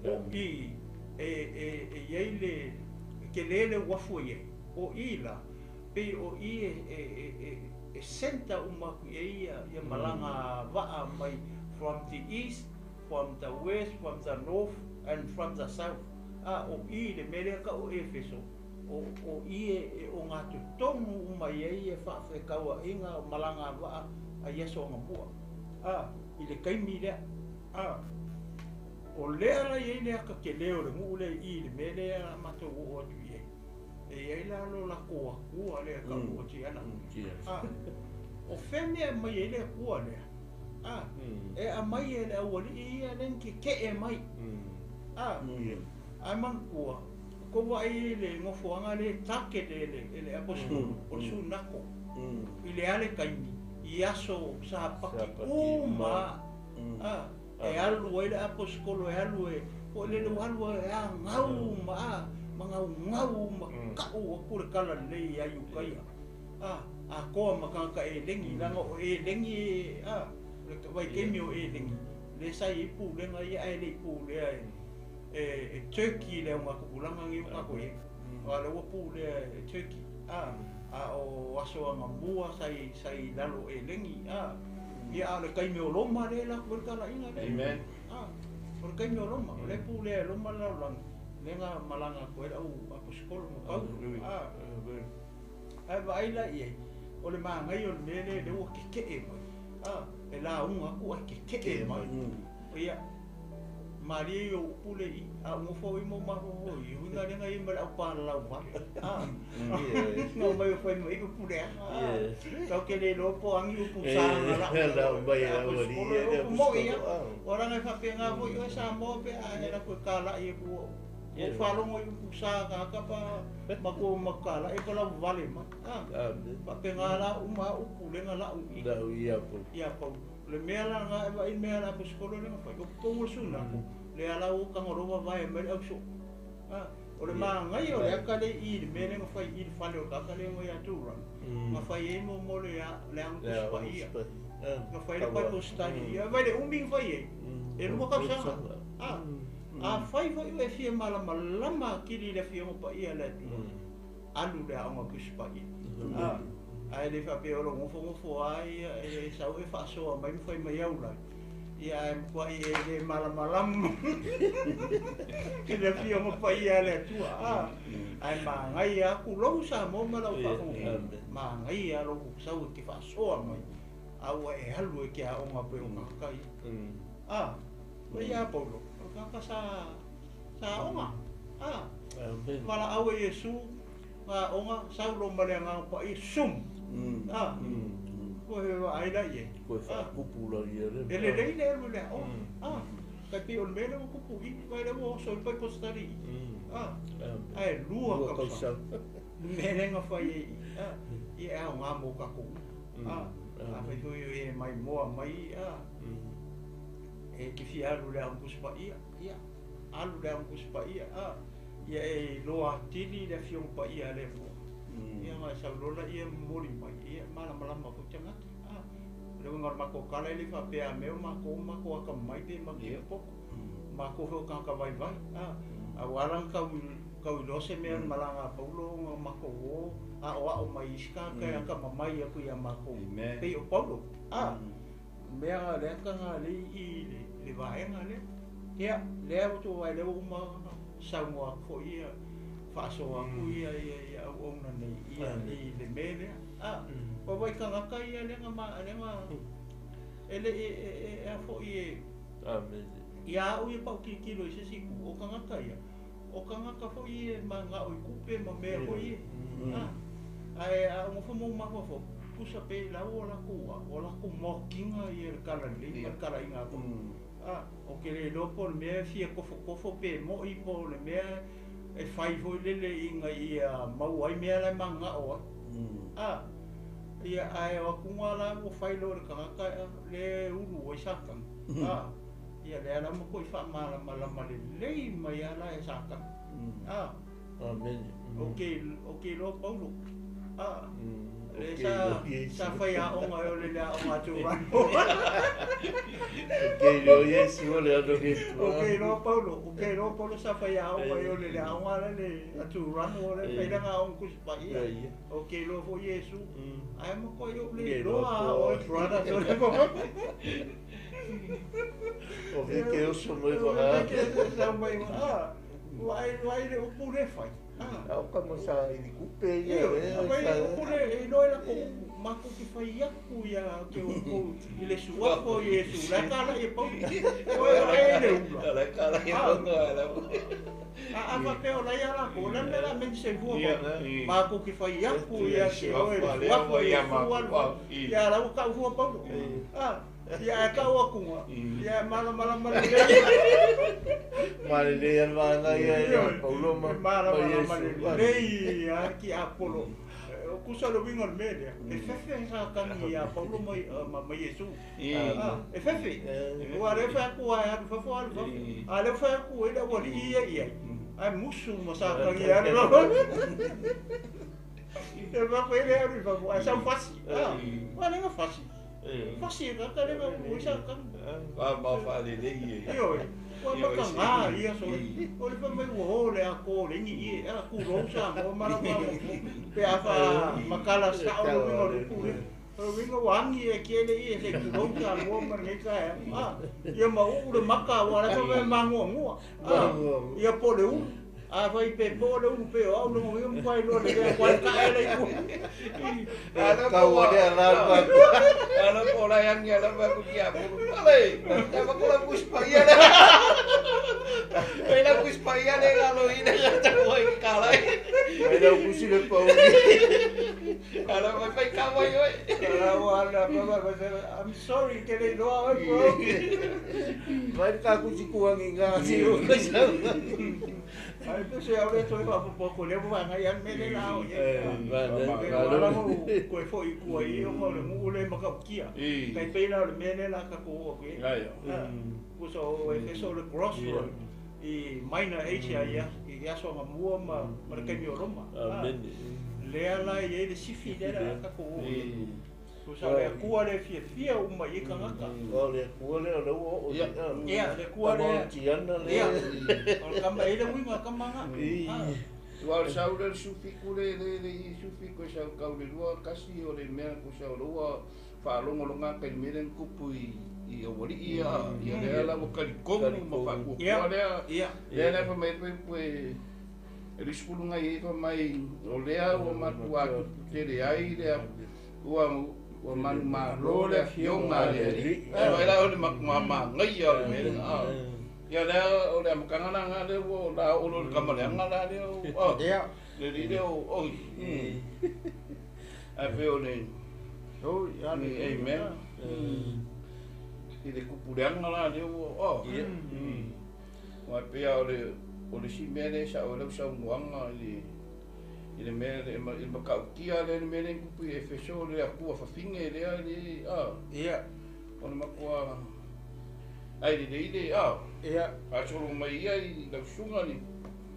O i yeile ke lele wafu ye o ila pe o i e senta uma ia malanga va mai from the east, from the west, from the north and from the south. O i le Malaga o Efeso o i o ngatu tonu uma ye fa fe kawa inga malanga va a yeso ngapua. I le kaimi le o lea ye le ka ke leo le mu le i le mele mato o tu ye e la lo la ko le ka o ti ana o fene mai le ko le e a mai le o le i len ke e mai a man ko va i le ngofo anga le take le apostolo o su nako i le ale kaimi i aso sa paki uma e alu ele aposkolo e alu e o le alu e ngau ma ngau ma ka o kure kala le ai ukai a ko ma ka e lengi langa o e lengi le vai ke mi o e lengi le sai pu le ngai ai le pu le e Turkey le ma ku langa ngi ka ko e o le pu le Turkey o aso nga bua sai lalo e lengi ia le kai me loma le la por kala ina le amen por kai me loma le pu le loma la lang lenga malanga ko era u aposkolo mo pau ai vai la ie o le ma ngai o le le o ke e mai e la un aku ke e mai ia Maria o pule i mo fo i mo ma ho i nga lenga i mala pa la wa no mai foi mai ko pule ka ke le lo po angi pu sa la mai o ni mo ia ora nga fa pe nga ho i sa mo pe era ko kala i pu o fa lo mo i pu sa ka pa ma ko makala e ko la vale ma pa pe nga la uma u pule nga la u ia po le mela nga i mela po skolo le fa ko mo su na le ala o ka ngoro vai me au so o le ma ngai o le ka le i me le fa i fa le ka ka le mo ya tu ra ma fa i mo le ya le ang ko fa ia ma fa le pa ko sta ia vai le umbi fa ia e mo ka sa fa i e fi mala mala ki le fi mo pa ia le tu alu le aonga kuspai. Ai le fa pe olo ngofo ai e sau e fa so mai foi mai aula. Ia ko ai e malamalam. Ki le fio mo pai ale tua. Ai ma ngai aku lo sa mo malau fa ko. Ma ngai a lo sau ki fa so mai. Au e halu e ki a onga pe onga kai. Ia Paulo. Ka sa onga. Wala au e Yesu nga onga sa lo male nga pa i sum. Ko he ai la ye. Ko fa kupula ye le. Ele dei le le. Ka pi on mele ko ku i vai le mo so pa postari. Ai lua ka sa. Mele nga fa ye. Ia nga mo ka ku. Fa ko ye mai mo mai e ki fi alu le ang kuspa ia. Alu le ang kuspa ia. Ia e loa tini le fiong pa ia le mo. Ia nga sa lola ia mori mai. Ia malama ko tanga. Le ngar mako kala le fa pe a meu mako ka mai te maki poko. Mako ho ka vai. Awalang ka lo se me malanga Paulo mako o o mai ska ka mamai aku ia mako. Pe o Paulo. Mea le ka le i le vai nga le. Ia le tu vai le uma sa mo ko ia fa so aku ia o na nei ia le mele. Pa vai ka ka ia le nga ele e fo ie ia o ia pa kilo se si o ka ka ia o ka fo ie ma nga o kupe ma me o ie ai a mo fo mo ma fo pusa pe la o la ku mo kinga ia kala le kala inga ko o ke le do por me fia ko pe mo i po le me e fai fo le inga ia mau ai me la manga o ia ai o kunga la mo fai lo ka le ulu o saka ia le ala mo ko fa mala le mai ala e saka amen okay lo Paulo le sa fai a onga o le onga tu ran lo Yesu le ado ke lo Paulo sa fai a onga o le onga le tu ran o le fai nga on kus pa ia lo fo Yesu ai mo ko yo le lo o brother so le o que eu sou moi vai le o pure fai como sa i kupe ia vai o pure e no era ko mako ki fai aku ia ke o ile suwa ko Yesu la kala e pau o ele la kala e pau apa pe o la ia la ko la la men se vo mako ki fai aku ia ke o ele suwa ko ia la ka vo pau ia ka o ku ia mala le ana ia Paulo mala ia ki Apollo ku sa lo vingo media e fefe sa kan ia Paulo mai Yesu e fefe o are fa ku ai fa fo ale fa ku e da wali ia ai musu mo sa kan ia no e va ko ele ari fa ai sa fasi wa nenga fasi fasi ka le mo sa kan va fa le io o ma ka nga ia so o le fa mai wo le a ko le ni a ku ro sa mo mara pe a fa makala sa o lo ku o vinga wangi e ke le i se ku ro sa mo ma ne ka ia ma u le maka wa la fa ma ngo ia po le u vai pe po le u pe o no mo vai lo le kwa ka ele ku ka wa de la ala po la yang ya la ba ku ya po ale ya ba ko la puspa ya la puspa ya le galo ina ya ta voi kala era ku si le po ala ba pa ka voi oi I'm sorry que le do a bro vai ka ku si ku nga si o ka sa ai tu se aure to fa po le ba nga yan me le la o va ko fo i ku ai o mo le mu le ma ka kia kai pe la le me le la ka ko o ke ku so e so le crossroad i minor Asia ia so ma mua ma ka mi Roma le ala ye le sifi le la ka ko o sa le ku ale fia o ma i ka ngaka o le ku le o le ku ale tiana le o ka mai le winga ka manga Wa sau le sufi kule le sufi ko sau kau le lua kasi o le mea ko sau lua fa longo longa pe meren kupu I o wali ia le la mo kali kongu ma fa ku ia le fa mai pe ele spulunga I fa mai o lea o matua te le ai le o manu ma lo le fionga le ai la o le ma ngai o le ia le o le makanga nga le o la o le kamale nga la le o le o a ve o le ya amen I le kupureanga la le o wa pe o le si mele sa o le sa muanga I le mele I makautia le mele kupu e feso le akua fafinge le ia o le makua ai le ia a solo mai ia I la sunga ni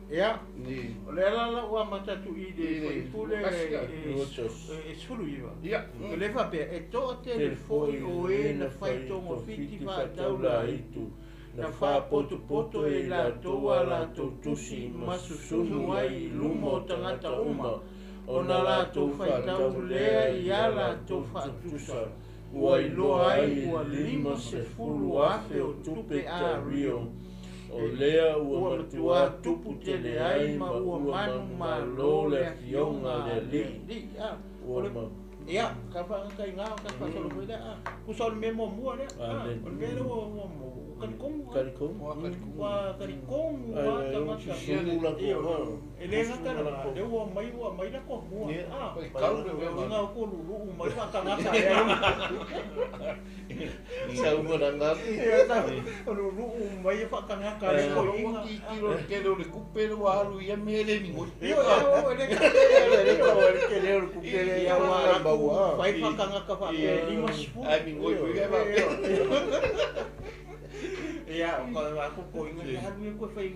ia ni o le ala ua matatu I le pule e sulu iwa ia le fa pe e to telefoni o e na fai tongo fiti fa taula itu na fa poto e la toa la tusi masusunu ai lumo tangata uma o na la to fai tau lea I ala to fa tusa ua I loa ai ua 50 afe o tupe a rio o lea ua matua tupu tele ai ma ua manu ma lo le fionga le li ua ma ia ka fa ka inga ka fa solo mo le ku solo memo mo le o le mo mo karikongu wa karikongu wa tamata ele nga kana le wo mai la ko mo kau le nga ko lu mai fa kana ka sa mo na ngati lu mai fa kana ka le ko inga kilo ke le kupelo wa lu ia mele ni mo yo ele ke le kupelo ya wa fai fa kana ka fa lima sifu ai mi ngoi ko ba ia ko aku ko inga ya lu ko fai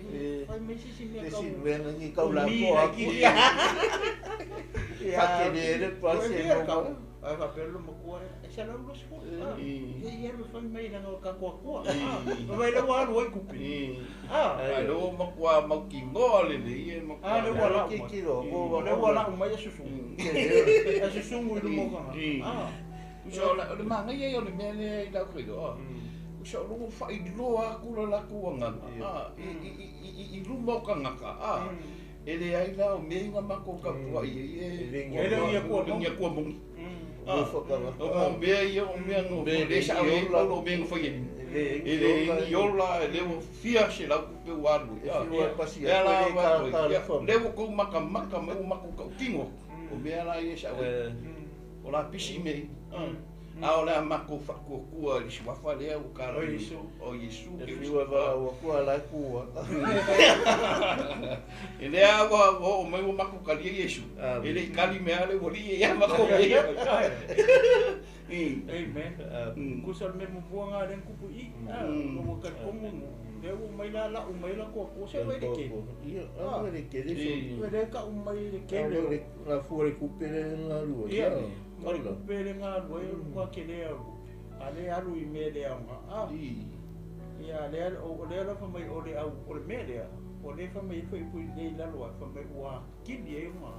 mai sisi me te ka sin vena ni kau la ko aku ia pakere pase mo ai va pelo mo ko e sa lo so ia lu fai mai na ka ko vai le wa lu ku pi ai lo mo kwa mo ki ngole le ie mo le wa la ki ro ko le wa la mai susu e susu mo lu mo ka so le manga ia o le mele I la ko so lo fa I lo aku la ku nga I lu mo ka ngaka ele ai la o me nga ma ko ka po ele ia ko mo o fo ka o me ia o me no le sa o me no foi ele yola le o fia se la ku pe wa lu le ko maka mo maka ka kingo o me ala ia sa o la pisi me a ola mako fako kua li swafa le o karo o Yesu ke fiwa va o kua la kua ele agua o mai o mako kali Yesu ele kali me ale boli ya mako amen kusal me mo buanga len kupu I mo ka komu le o mai la ko se we de ke ia a we de ke le ka o mai de ke le la fuore kupere na lu ia Kari kupere ngā roi kua ke lea ru. A le alu I me lea nga. Ia le ala wha mai o le au o le me lea. O le wha mai whai pui le lalo a wha mai ua kini e unga.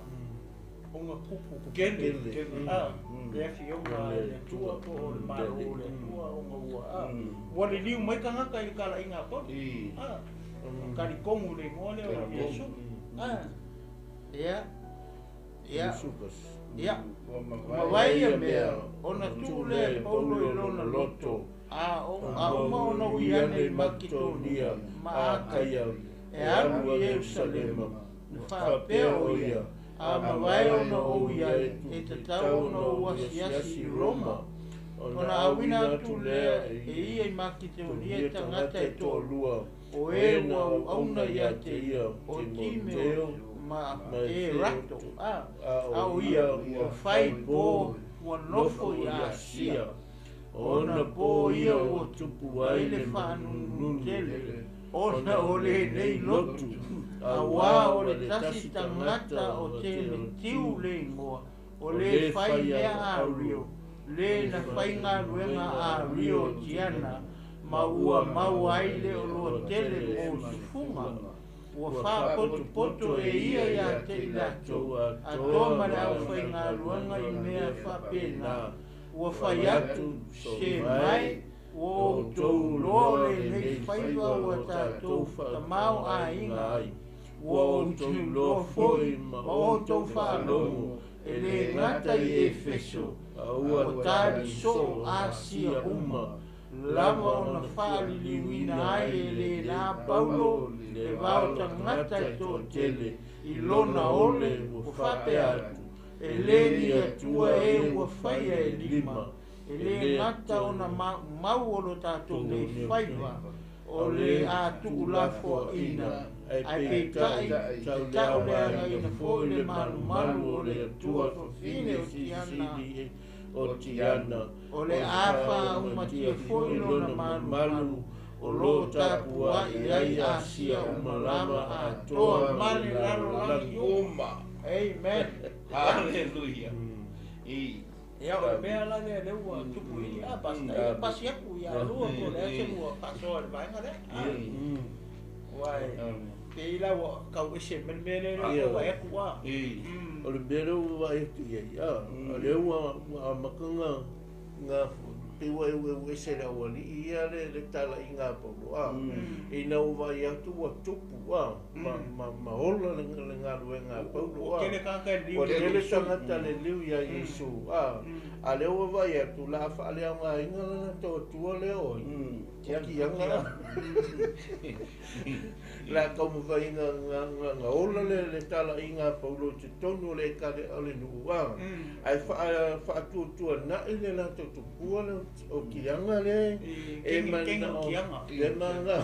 O ngā kupu kene. Le fi o ngā le tua po o le maro o le tua o ngā ua. Ua le liu mai ka ngaka I kala I ngā poni. Kari kongu le ngoa le o Yesu. Ia. Ia, mawai a mea, ona tūle Paulo I Lona loto, a uma ona uiane I Makitonia, Maakaia, e alu I Yerusalema, whapea o ia, a mawai ona o ia e te tau ona uasiasi I Roma, ona awina atu lea e ia I Makitonia tangata e tō lua, o e ua auna ia te ia, o Timeo, ma e rato au ia ua fai po ua nofo I Asia ona po ia ua tupu ai le whanunu tele ona o le nei lotu a wā o le tasi tangata o tele tiu le ingoa o le fai lea a rio le na fai ngā ruenga a rio tiana ma ua mau ai le o loa tele o sufunga ua whapotu e ia ia te latou, atoa ma le au whaingaluanga i mea whapena, ua whai atu se mai, ua outou loa le nei whaiwa ua tātou whakamau a inga ai, ua outou loa foi ma outou whalomo, e le ngata i Efeso, ua tāri so Asia uma, lava ona whaaliliwina ai e le la Paulo, le vau tangata i tō tele, i lona ole ua whape atu, e le ni atua e ua whaia e lima, e le ngata ona mau olo tātou le whaiwa, o le atu ulafo ina, ai peitai, tau leanga ina fo le malu o le atua fine o tiana, o tiana, o le afa umatia fo lona malu, o lo tapua i ai Asia umalama a toa mani lalo langi uma. Amen. Hallelujah. Ia o mea la le ua tupu i a pasi aku i a lua ko le ase ua pasoa le vaenga le. Wai, te ila ua kau ese men mele le ua eku wa. O le mele ua eku ia, o le ua makanga ngā te ua ese le ua li ia le tala i ngā Paulo a. I nā ua i atu ua tupu a, ma hola le ngā lue ngā Paulo a. O kele kaka liu. O kele tangata le liu ia Yesu a. A le ua vai atu la wha le au ngā inga lana tō tua le oi. Ki anga. La kau mu vai ngā ola le tala i ngā Paulo te tonu le kare ale nuu a. Ai wha atu tua na i le la tō tupua le o ki anga le. Kenga ki anga. Le manga.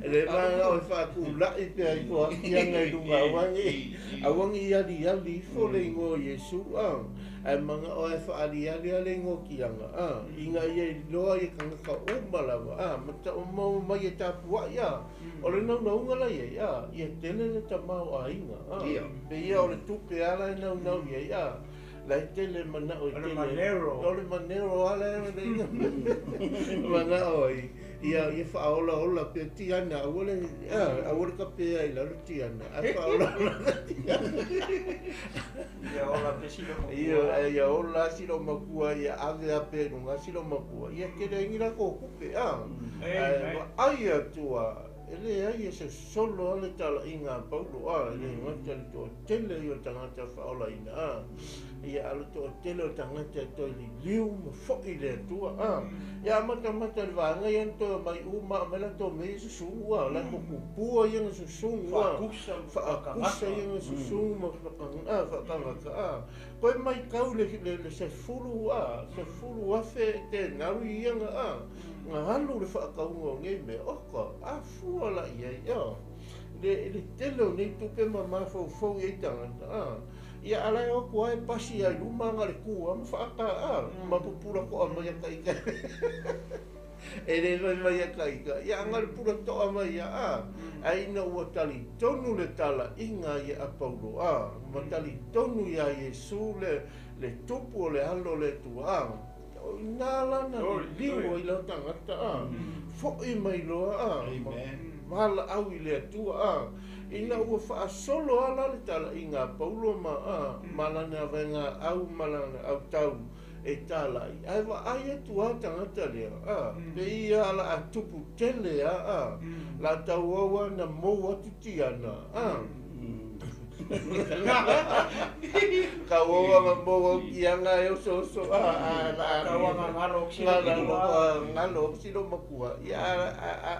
Le manga o wha ku lai te ai kua ki anga i runga awangi. Awangi ali fo le ingo Yesu a. Ai manga o e whaari ale ngō ki anga a. Inga ia i loa i kanga ka umalawa a. Mata o mau mai e tāpua ia. O le nau ngala ia ia. Ia tele le ta mau a inga a. Pe ia o le tupe ala e nau ia ia. Lai tele mana o i tele. O le manero ala e le inga. Mana o i. Ia whaola pe tiana. Awole ka pe ai lau tiana. Ai whaola Ia ola pe silo makua. Ia ola silo makua. Ia ave a pe runga silo makua. Ia kere ingira ko kupe a. Ai atua. Ele ai se solo ale tala inga Paulo a. Ele ngata le to tele i o tangata whaola ina a. Ia alo to tele o tangata to li liu ma foki le tua a. Ia mata le vanga ian to mai uma mela to me susungu a. La ko kupua ian susungu a. Whaakusa ian susungu ma whakangaka a. Koe mai kau le se furu a. Se furu afe te ngawi ian a. Ngā halu le whaakaunga o ngei me oka. A fua la ia ia. Le telo nei tupe ma mawhau i tangata a. Ia alai oku ai pasi ai lumanga le kua ma whaaka a. Ma pupura ko a mai a kaika. E le mai a kaika. Ia angare pura toa mai a. Ai na ua tali tonu le tala inga ia a Paulo a. Ma tali tonu ia Yesu le tupu o le halo le tua a. Nala na liwa i lau tangata a. Fo i mai loa a. Mahala au i lea tua a. Ina ua wha solo ala le tala i ngā Paulo ma a. Malana venga au malana au tau e tala i. Ai wa ai atu a tangata lea a. Pe ia ala a tupu tele a. La tau awa na mou atu tiana a. Ka wawa ma mogo ki anga e oso Ka wanga ngalo silo makua. Ia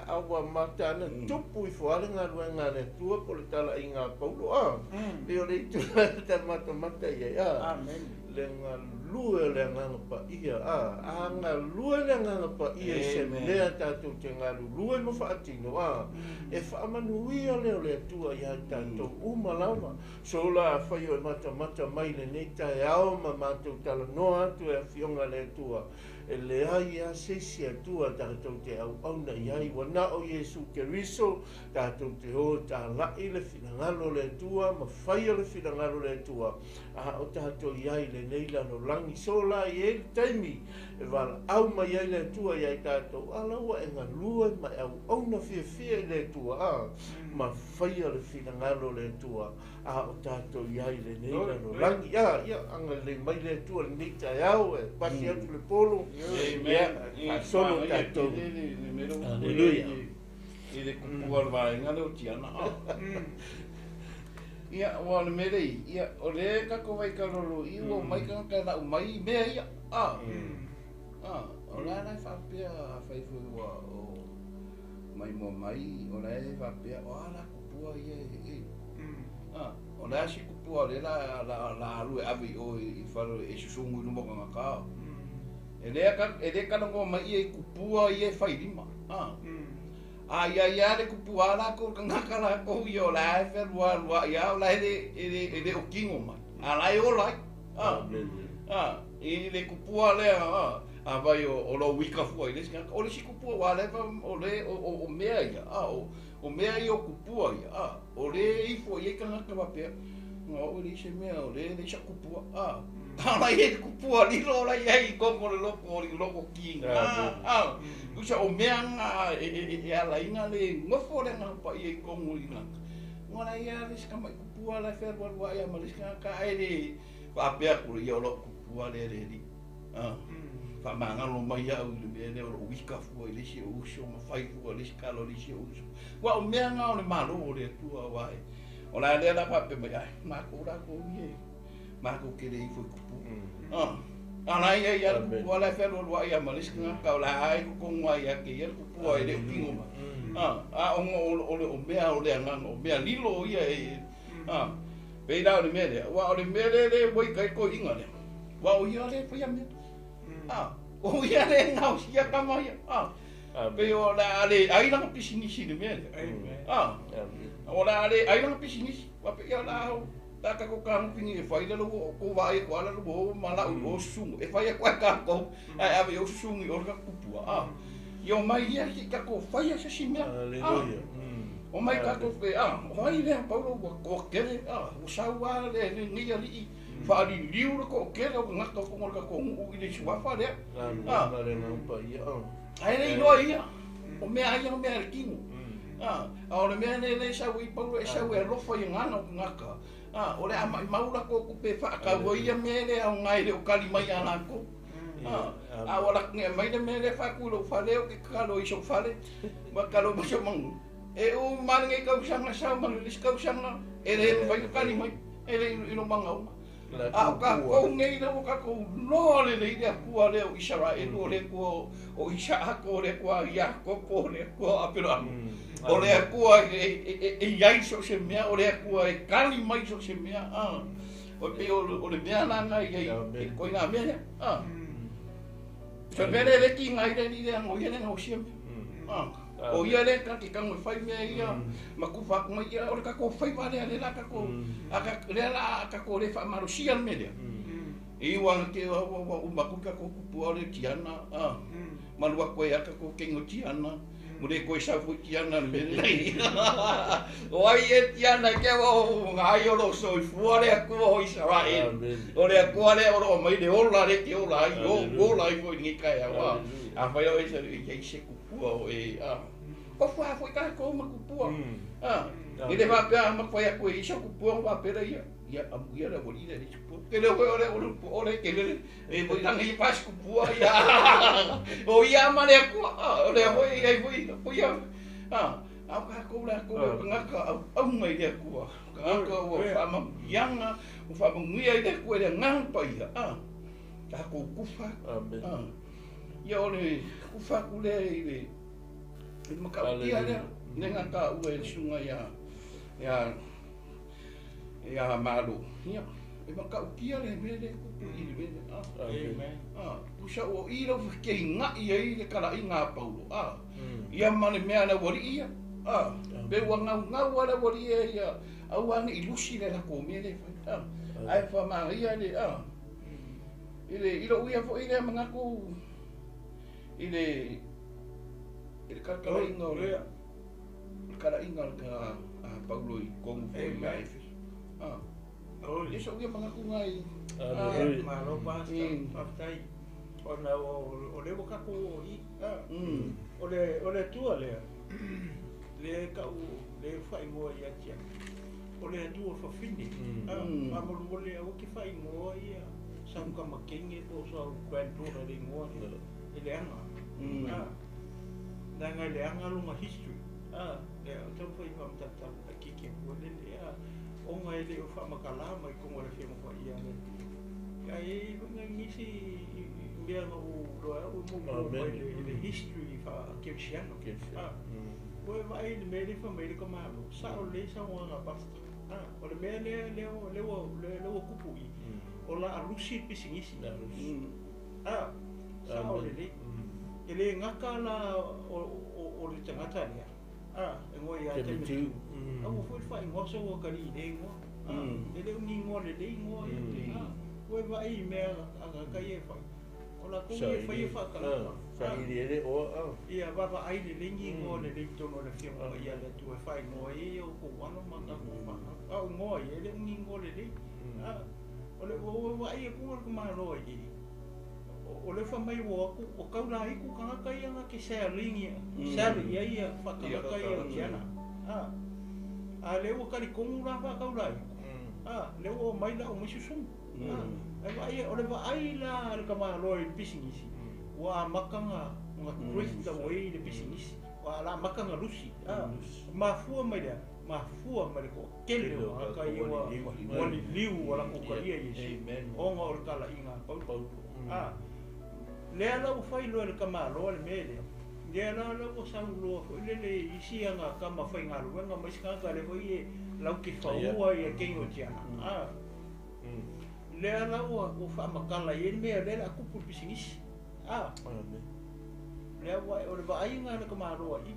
awa matana tupu i whaare ngā le tua ko le tala i ngā Paulo a. Peo le itu ta mata ia. Amen. Le ngā lue le nganga pa ia a. Ngā lue le nganga pa ia se lea tātou te ngā lue mo whaatino a. E whaamanuia leo le tua ia tātou umalawa. So la whai o mata mai le nei tae ao ma mātou tala noa atu e whionga le tua. E le ai a sesi atua tātou te au auna i ai wana o Yesu Keriso. Tātou te o tā lai le whingalo le tua, ma whai o le whingalo le tua. A o tātou i ai le nei lano lang mangi sola i e taimi e wala au mai ai le tua i ai tātou ala ua e ngā lua mai au na fia i le tua ma whaia le whina ngalo le tua a o tātou i ai le neira no langi ia anga le mai le tua le nita e au e pasi atu le polo ia solo tātou Alleluia i le kupua le vaenga leo tiana ia o le merei ia o le kako vai karolo i o mai ka na mai mea ia o la na whapea whaifu o mai mo mai o la e whapea o ala kupua ia o la si kupua le la alu e avi o i wharo e susungu i numoka ngaka e le ka nango mai i kupua i e whairima ia le kupua la ko ngaka la ko i o la e wherua ia o la ele o kingo mai a la e o lai i le kupua le a vai o lo wika fua i le sika o le si kupua wa le o le o mea ia o mea i o kupua ia o le i fua i ka ngaka mapea o le se mea o le sa kupua ala i kupua li lo la i kongo le loko o loko kinga usa o mea nga e ala inga le ngofo le nga pa i kongo i nga ngona ia le sika mai kupua la ferwa wa ia ma le sika ka ai le apea ku i o lo kupua le le fa manga lo mai au le o wika fu le si o so ma fai fu le sika lo le si o so wa o mea nga o le malo o le tua wa o la le la pa pe mai ma ko ra ko ye ma ko ke le fu kupu ana ia ku la fe lo wa ia ma le sika ka la ai ko ngwa ia ke ia kupu ai le kingo ma o mea o le nga o mea lilo ia pe da o le mele wa o le mele le wai kai ko inga le wa o ia le pa ia me o ia le ngau sia kama ia pe o la le ai la pisini si le mele o la le ai la pisini wa pe ia la ta ka ko kan pingi e fai le lo ko vai ko ala lo mala o sungu e fai ko ka ko ai ave o sungu o ka kupua yo mai ia ki ka ko fai sa simia o mai ka ko pe o ai le Paulo ko kele o sawa le ni ali fa li liu ko kele o ngaka ko ngol ka ko u ile swa fa le ai le no ia o me ai o me al kingu o le me le sa wi Paulo e sa wi ro fa ngana ngaka o le maula ko pe fa ka voia me le o ngai le o kali mai ana ko wala nge mai le me le fa ku lo fa le o ke ka lo iso fa le ma ka lo so mang e o man nge ka usanga sa man le ska usanga e le fa ka ni mai e le ino manga o ka ko nge le ka ko no le le ia ku ale o Israel o le ko o Isaac o le ko ia ko le ko apelo o le kua e iai so se mea o le kua e kali mai so se mea o pe o le mea nanga i e koina mea so pere le ki ngai le ni le ngo ia le ngo sia o ia le ka ki kango fai mea ia ma ku fa mai ia o le ka ko fai vale le la ka ko aka le la ka ko le fa marusia me le i wana ke o ma ku ka ko pu o le tiana ma lua ko ia ka ko kengo tiana mure ko sa fu tiana me le o ai e tiana ke o ngai o lo so fu ale ko o Israel o le ko ale o mai le o la le ke o la i o go la i ko ni ka ya wa a fa yo e se ku pu o e o fa foi ka ko ma ku pu e le va pe ma ko ya ko i so ku pu va pe ia ia a mulher a bolida de tipo que le ole que le voy a ir pas ku pu ia o ia ma le ku ole voy a ka ko la ko ngaka au mai le ku ka o fa ma yanga o fa ma ngia le ku le ngang pa ia ka ko kufa ia ole kufa ku le ma ka ia le nenga ka u e sunga ya malu ia e maka ukia le mele ku i le amen pusa o i lo ke nga i le kala i nga Paulo ia mane mea na wori ia be wanga wala wori ia au anga ilusi le la ko mele ai fa ma ia le ile uia fo ile mangaku ile kala inga le kala inga ka Paulo i kongo fo mai Dia sok dia mengaku ngai. Malo pas aftai. Ona o le boka ko I. Ole tua le. Le ka u le fai mo ia tia. Ole tua fa fini. Ma mo le o ki fai mo ia. Sam ka makinge po so kwentura le mo. Ele anga. Nanga le anga lunga history. Le tau fai ma tata kiki mo le o ngai le o fa makala mai ko mo le fi mo ia le ai ngai ngisi mea no mo le history fa kepsiano o vai le me le fa me le komalo sa o le sa o nga basta o le me le o kupu I o la alusi pisingisi sa o le ele ngaka la o le tangata le e ngoi ia te mitu au foi fai ngoso o kari le ngo ele ungi ngo le ngo o vai me aga kai e fai o la ko e fai fa kala sa ile o ia va ai le ngi ngo le tono le fio ia le tu e fai ngo e o ko wano manga ko au ngo ele ungi ngo le o le o vai e ko ma ro I o le fa mai wo o kaula I ku kanga kai anga ki se ringi se ia fa kanga kai o tiana le o kali kongu la fa kaula le o mai la o misusu ai o le va ai la le kama loi pisingisi wa makanga nga twist away le pisingisi wa la makanga lusi mafua mai le ko kele o kai wa ni liu wala ko kai I o nga o kala inga Paulo le ala o fai lo le kama lo le mele le ala lo o sa lo le isi anga kama fai nga lo nga mai ska le foi lau ki fa ua ia kengo tiana le ala o fa makala I me le la kupu pisingisi le wa o le vai nga le kama lo I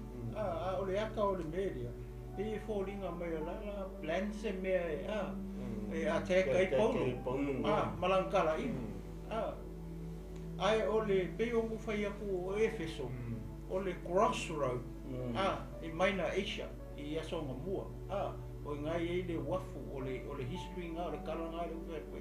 o le aka o le mele e folinga mai la plan se me e attack ai Paulo malangkala I ai ole pe o mu fai aku o Efeso ole crossroad I Minor Asia I aso mua o ngai e le wafu ole history nga ole kala nga le pe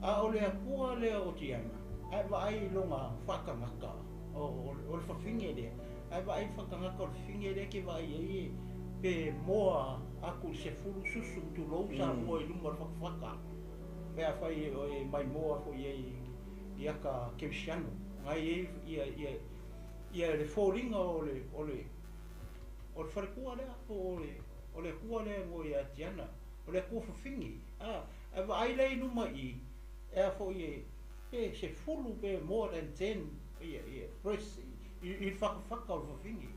ole akua le o tiana ai vai longa whakamaka ole whafinge le ai vai whakamaka ole finge le ke vai e pe moa aku se fulu susu tu lousa mo I lumar whaka pe a fai o mai moa fo ia ka kepsiano ngai ia le foringa ole farkua le ole kua le ngo ia tiana ole ku fingi ava ai le numa I e fo se fulu pe more than 10 ia press I faka o fingi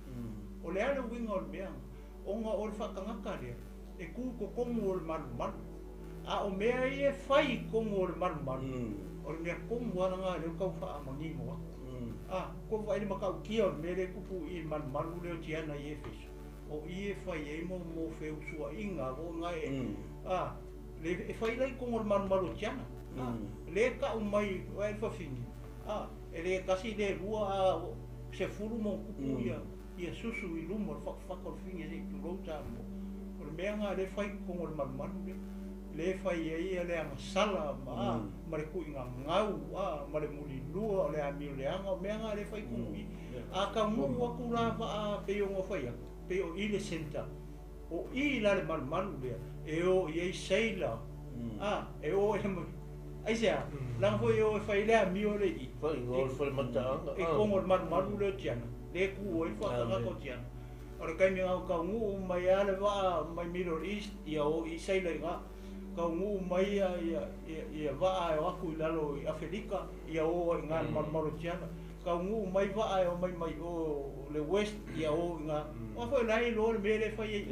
ole ale winga o mea onga ole faka ngaka le e ku ko kongo o malu o mea I fai kongo o malu o le komu ana nga le kau fa amangi mo ko vai le makau kia o mere kupu I malu le tiana I Efeso o I fai e mo feu sua inga o ngai le fai lai kongo malu tiana le ka umai vai fa fingi ele kasi le rua se furu mo kupu ia susu I lumo fa fingi le rota mo o le mea nga le fai kongo malu le fai e le anga sala ma le kuinga ngau ma le muli lua le ami le anga me anga le fai kui ka mu aku lava pe o fai pe o I le senta o I la le malu le e o I seila e o ai sea lang foi o fai le ami o le I fai ngol fai matanga e kongo malu le tiana le ku o I fa ka tiana ora kai me au ka ngu mai ale va mai Middle East ia o I seila nga ka ngu mai ia va o aku lalo I Afrika ia o nga malu tiana ka ngu mai va o mai o le West ia o nga o foi lai lo me le fai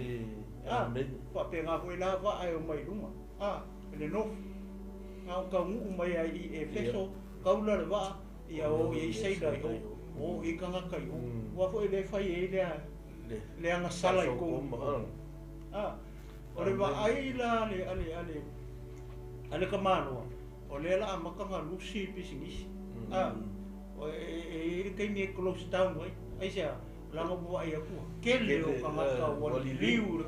pa pe nga foi la va o mai lunga le no ka ngu mai I Efeso ka ula le va ia o I seila o I kanga kai o foi le fai le anga sala I ko o le va ai la ale kamano o le la makanga lusi pisingisi o e kai me close down ai sia la ngo ai aku kele o kanga ka wali liu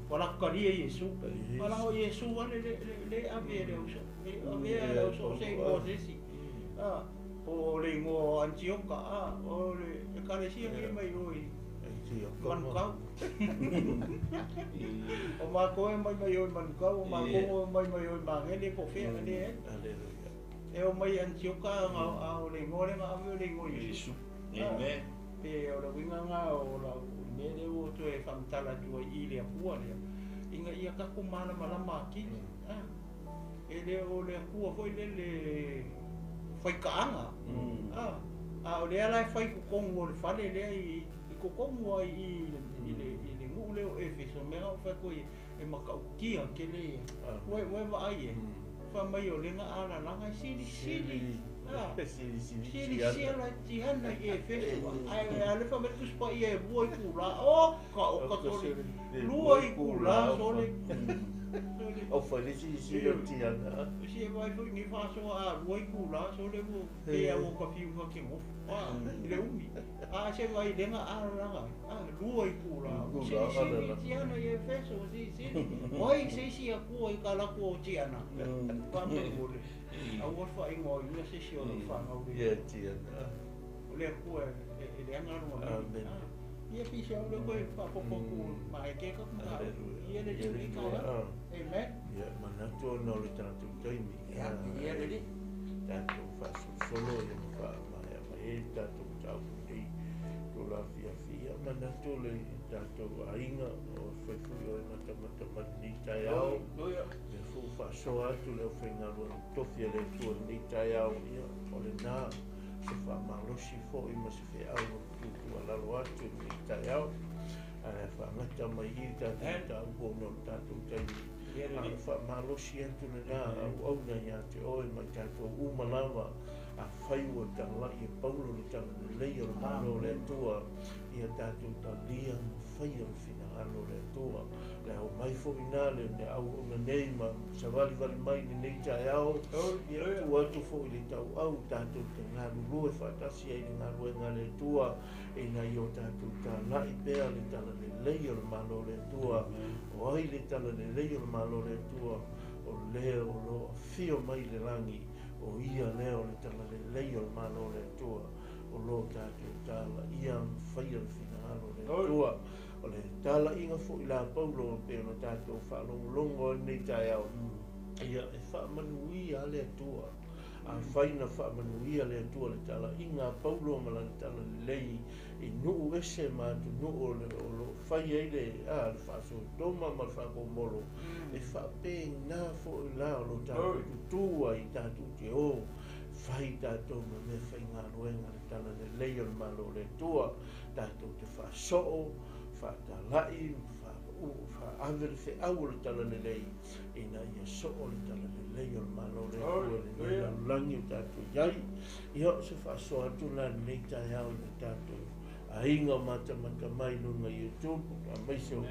wala karia Yesu wala o Yesu le ave le uso le uso se o sesi o le ngo Antioka o le kalesia ke mai oi man kau o ma ko mai oi man kau o ma ko mai oi ma ngene po fe ne e o mai Antioka o le ngo le ave le ngo Yesu amen pe o la winga o la mele o to e famtala tu i le pua le inga ia ka ko mana malama ki ele o le pua foi le fai kaanga o le ala fai ko kongo le fale le i ko kongo i le ngu le o efeso me o fa ko e makau kia ke le we va ai fa mai o le nga ala langa sili Sila tihana e festival. Ai fa me kus pa e boi kula. Ka tole. Luai kula sole. O fa le sila tihana. Si vai foi ni fa so a boi kula sole mo e o ka fiu ka ke mo. Le umi. Se vai lenga ala. Luai kula. Sila tihana e festival si. Oi si a ko ka la ko tihana. Pa me bole. Awal fa ingo ia se sio fa ngau ia tia le ko e le anga no ia pi sio le ko fa popo ku mai ke ko ia le juri ka amen ia mana to no le tanto taimi ia le tanto fa solo ia fa mai tanto tau ni to la fia mana to le tanto ainga o fa fu o mata ni taiao le fu fa so atu le ofenga lo tofia le tu ni taiao ia o le na se fa malosi fo i ma se fe au tu ala lo atu ni taiao fa mata mai i ta u no tanto tai fa malosi atu le na au na ia te o ma tanto u malama a fai o ta la i Paulo le ta le o malo le tua ia tanto ta lia fai o fina ano le tua le o mai fo inale le au na nei ma sa vali mai ni nei ta au ia tu atu fo i le tau au tanto te ngā lulu e whaatasi ai ngā ruenga le tua e na i o tanto ta lai pea le tala le lei o le malo le tua o ai le tala le lei o le malo le tua o leo lo fio mai le rangi o ia leo le tala le lei o le malo le tua o lo tanto tala ia whai o fina ano le tua o le tala inga fo i la Paulo pe no tato fa longo nei tai au ia e fa manui ale tua a faina fa manui ale tua le tala inga Paulo ma la tala lei e no ese ma tu no o lo fai ele le fa so toma ma fa ko molo e fa pe na fo i la lo tato tua i tato te o fai tato ma me fai ngā ruenga le tala le lei o le malo le tua tato te fa so fa talai fa aver fe au le tala le lei ina ia so o le tala le lei o le malo le langi o tatu iai ia se fa so atu la nei tai au le tatu a inga mata mai lunga YouTube a mai se o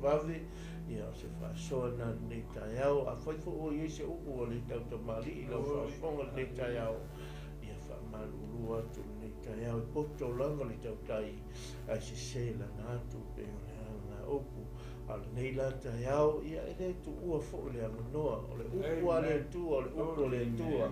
vave ia se fa so na nei tai au a fai fo o ia se upu o le tau tamali ila fa fonga nei tai au ia fa malulu atu nei tai au poto langa le tau tai ai se la na tu pe o le anga opu al nei la tai au ia ele tu ua fo le anga noa o le upu ale tu o le upu le tua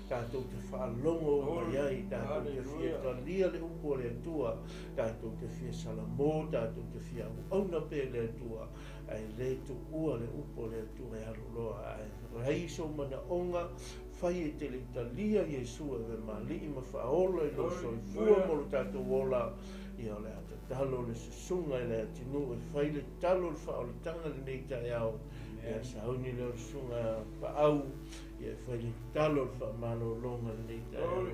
tatou te fa longo o iai tatou te fia talia le upu le tua tatou te fia salamo tatou te fia auna pe le tua ai le tu ua le upu le tua e alo loa ai rei so mana onga fai e te le talia Yesu e ve mali ima faola i lo soi fua mo lo tatou wola ia le ata talo le susunga i le atinu e fai le talo le faola tanga le nei tai au ia sauni le sunga pa au ia fai le talo le fa malo longa le nei tai au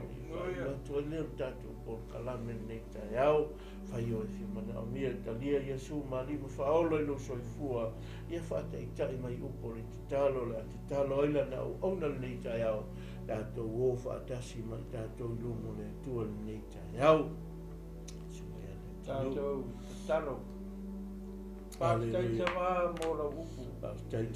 ia tu le tatou por kalame le nei tai au fai o e fi mana o mia talia Yesu mali ima faola i lo soi fua ia fata i tai mai upo le talo le ati talo ila na ona le nei tai au tatou o fatasi mai tatou lumo le tua le nei tai au tatou talo Pastai mo la upu. Pastai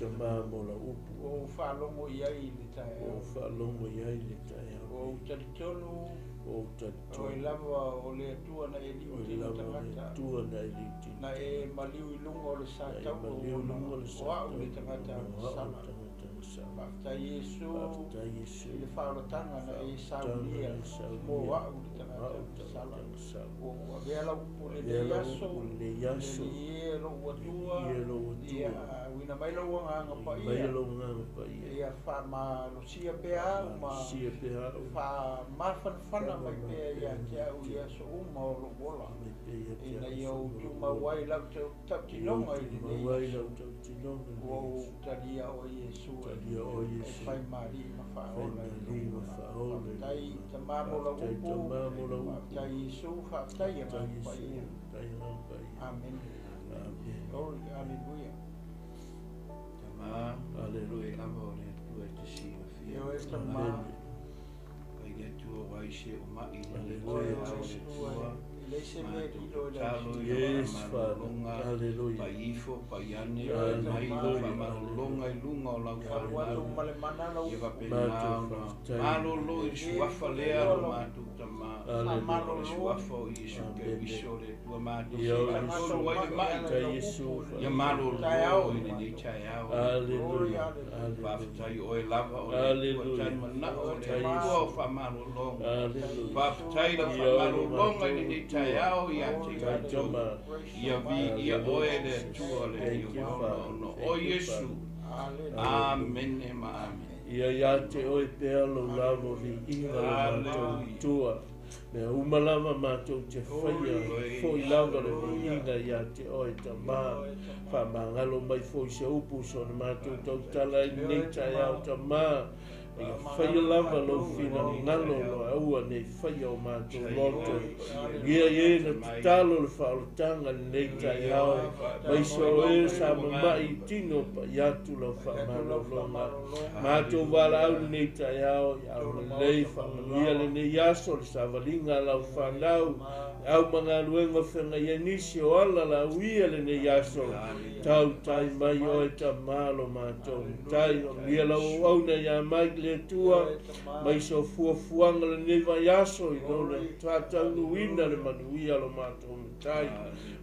mo la upu. O whalongo iai le tai. O whalongo iai le tai. O Tolu o ta o i lava o le tua na e liu tino tangata tua na i liti na e maliu i lunga o le sa tau o au le tangata sana Fafta Yesu i le whaoratanga na e saunia mo au le tangata sana o avea lau po le yaso le ie lo watua ia wina mai lau nganga pa ia wha lo sia pea wha mawhanwhana mai pea ia te au ia so uma o lo wola ina iau tu mawai lau tau tinonga i le o taria o Yesu e whai mari ma whaola tai ta mamo la upu tai Yesu whaatai a mai pa ia Amen Glory, Hallelujah Hallelujah. Amore, tu e te si a fia. Io e ta ma. Kai ge tu o vai se o mai le tua. Le se me di do da. Yes, Father. Hallelujah. Pa ifo, pa yane, mai fa ma longa i lunga o lau fa. Watu male mana lau. Ia va pena. Malo lo i suafa lea lo matu tama. Malo suafa o Yesu ke visore tua matu. Malo wai le mai ka Yesu. Ia malo lo i ni chaiao. Hallelujah. Papatai o e lava o le papatai mana o le ua fa malo longa. Papatai la fa malo longa i ni chaiao ia te kato. Ia vi ia oe le tua le ia no o Yesu. Amen e ma amen. Ia ia te oe pea lo lavo vi inga lo mātou tua. Me umalama mātou te whaia fo i lava le vi inga ia te oe ta mā. Wha mangalo mai fo i se upu so na mātou tau tala i nei tai au ta mā. Ia whaia lava lo whina ngalo lo aua nei whaia o mātou loto. Ia e na talo le whaoratanga nei tai au. Mai so e sa mamai tino pa iatu la whamalo longa. Mātou wala au nei tai au. Au nei whamalia le nei aso le sa walinga lau whanau. Au mga luenga whenga ianisi o ala la uia le nei aso. Tau tai mai o e ta malo mātou. Tai o lia lau au nei a mai le tua. Mai so fuafuanga le nei vai aso i no le tātau nuina le manuia lo mātou tai.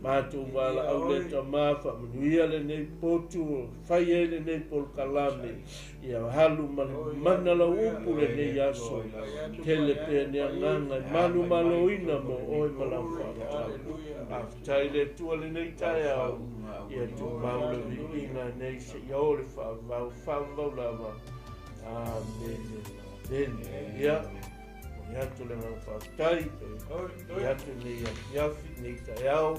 Mātou wala au le ta māwha manuia le nei potu. Whai e le nei pol kalame. Ia halu mana la upu le nei aso. Tele pe nea nganga. Manu maloina mo oi malawha. Aftai le tua le nei tai au. Ia tu maule vi inga nei se iore whau lava. Amen. Ia. Ia tu le ngau whautai. Ia tu le iafi nei tai au.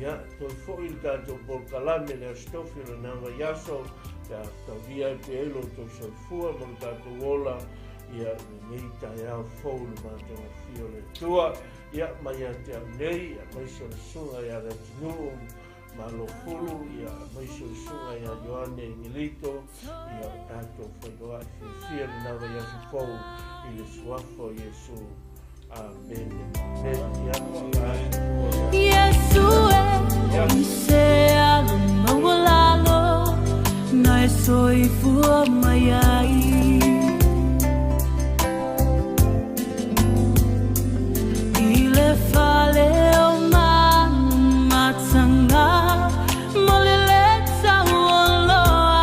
Ia toi fo il tātou por kalame le astofi le nanga yaso. Ia tau via te elo toi saifua mo le tātou ola. Ia nei tai au fau le mātou fio le tua. Ia mai a te amnei, ia mai so le sunga ia le tinu. Malo fulu, ia mai so le sunga ia Ioane Ngilito. Ia tātou whairoa i fia le nawa ia fipou i le suafo Yesu. Amen. Yesu e se ala mawalalo na e soifua mai ai. Fale o matanga moleleta woloa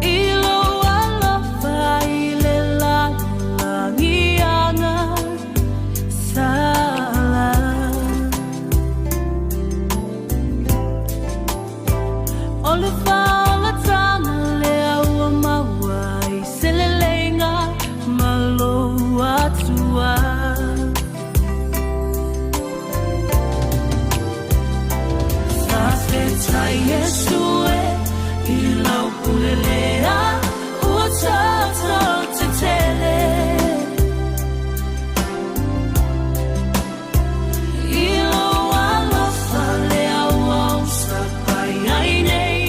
ilo wala faile la langiana sala ole fala tana lea mawai selelenga malo atua Safeta Yesu e ilau pulelea ua tato te tele ilo ala fale au au sapai ai nei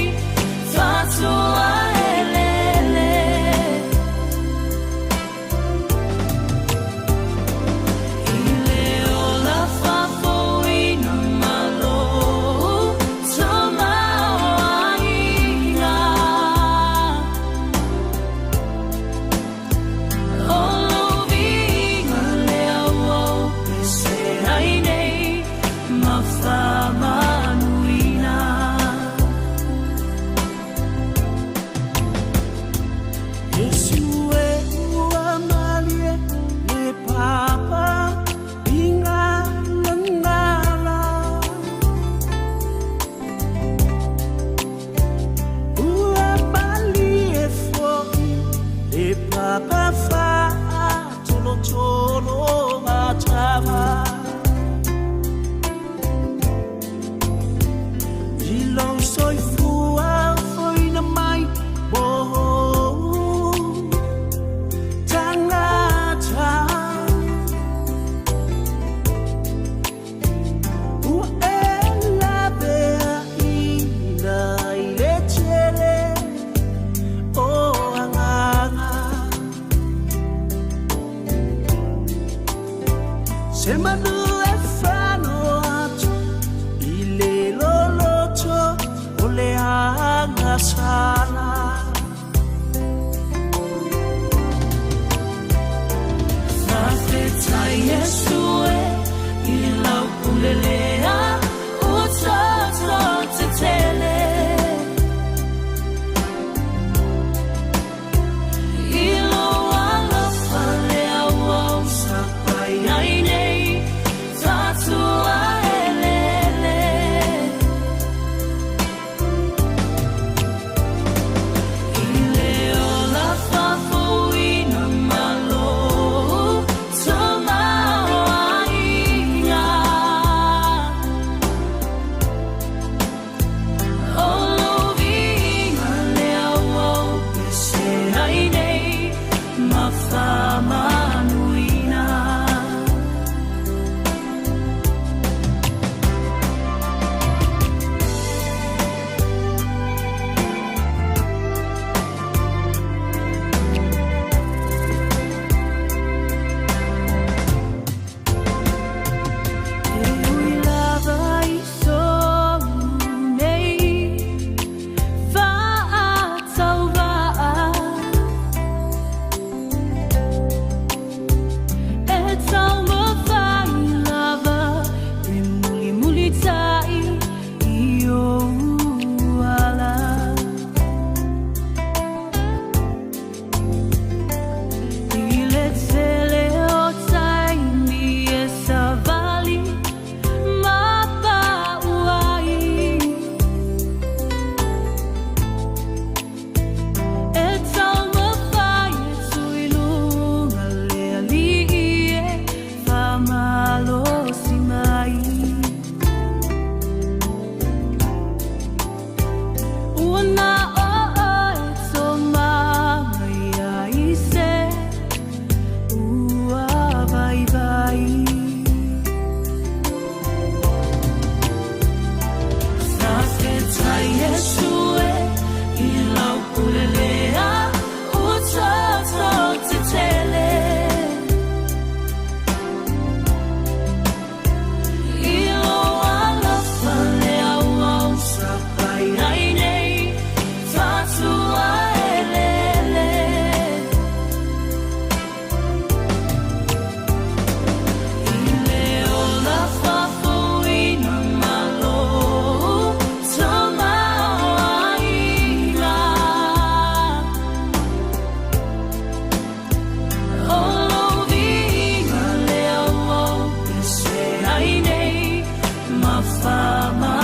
mama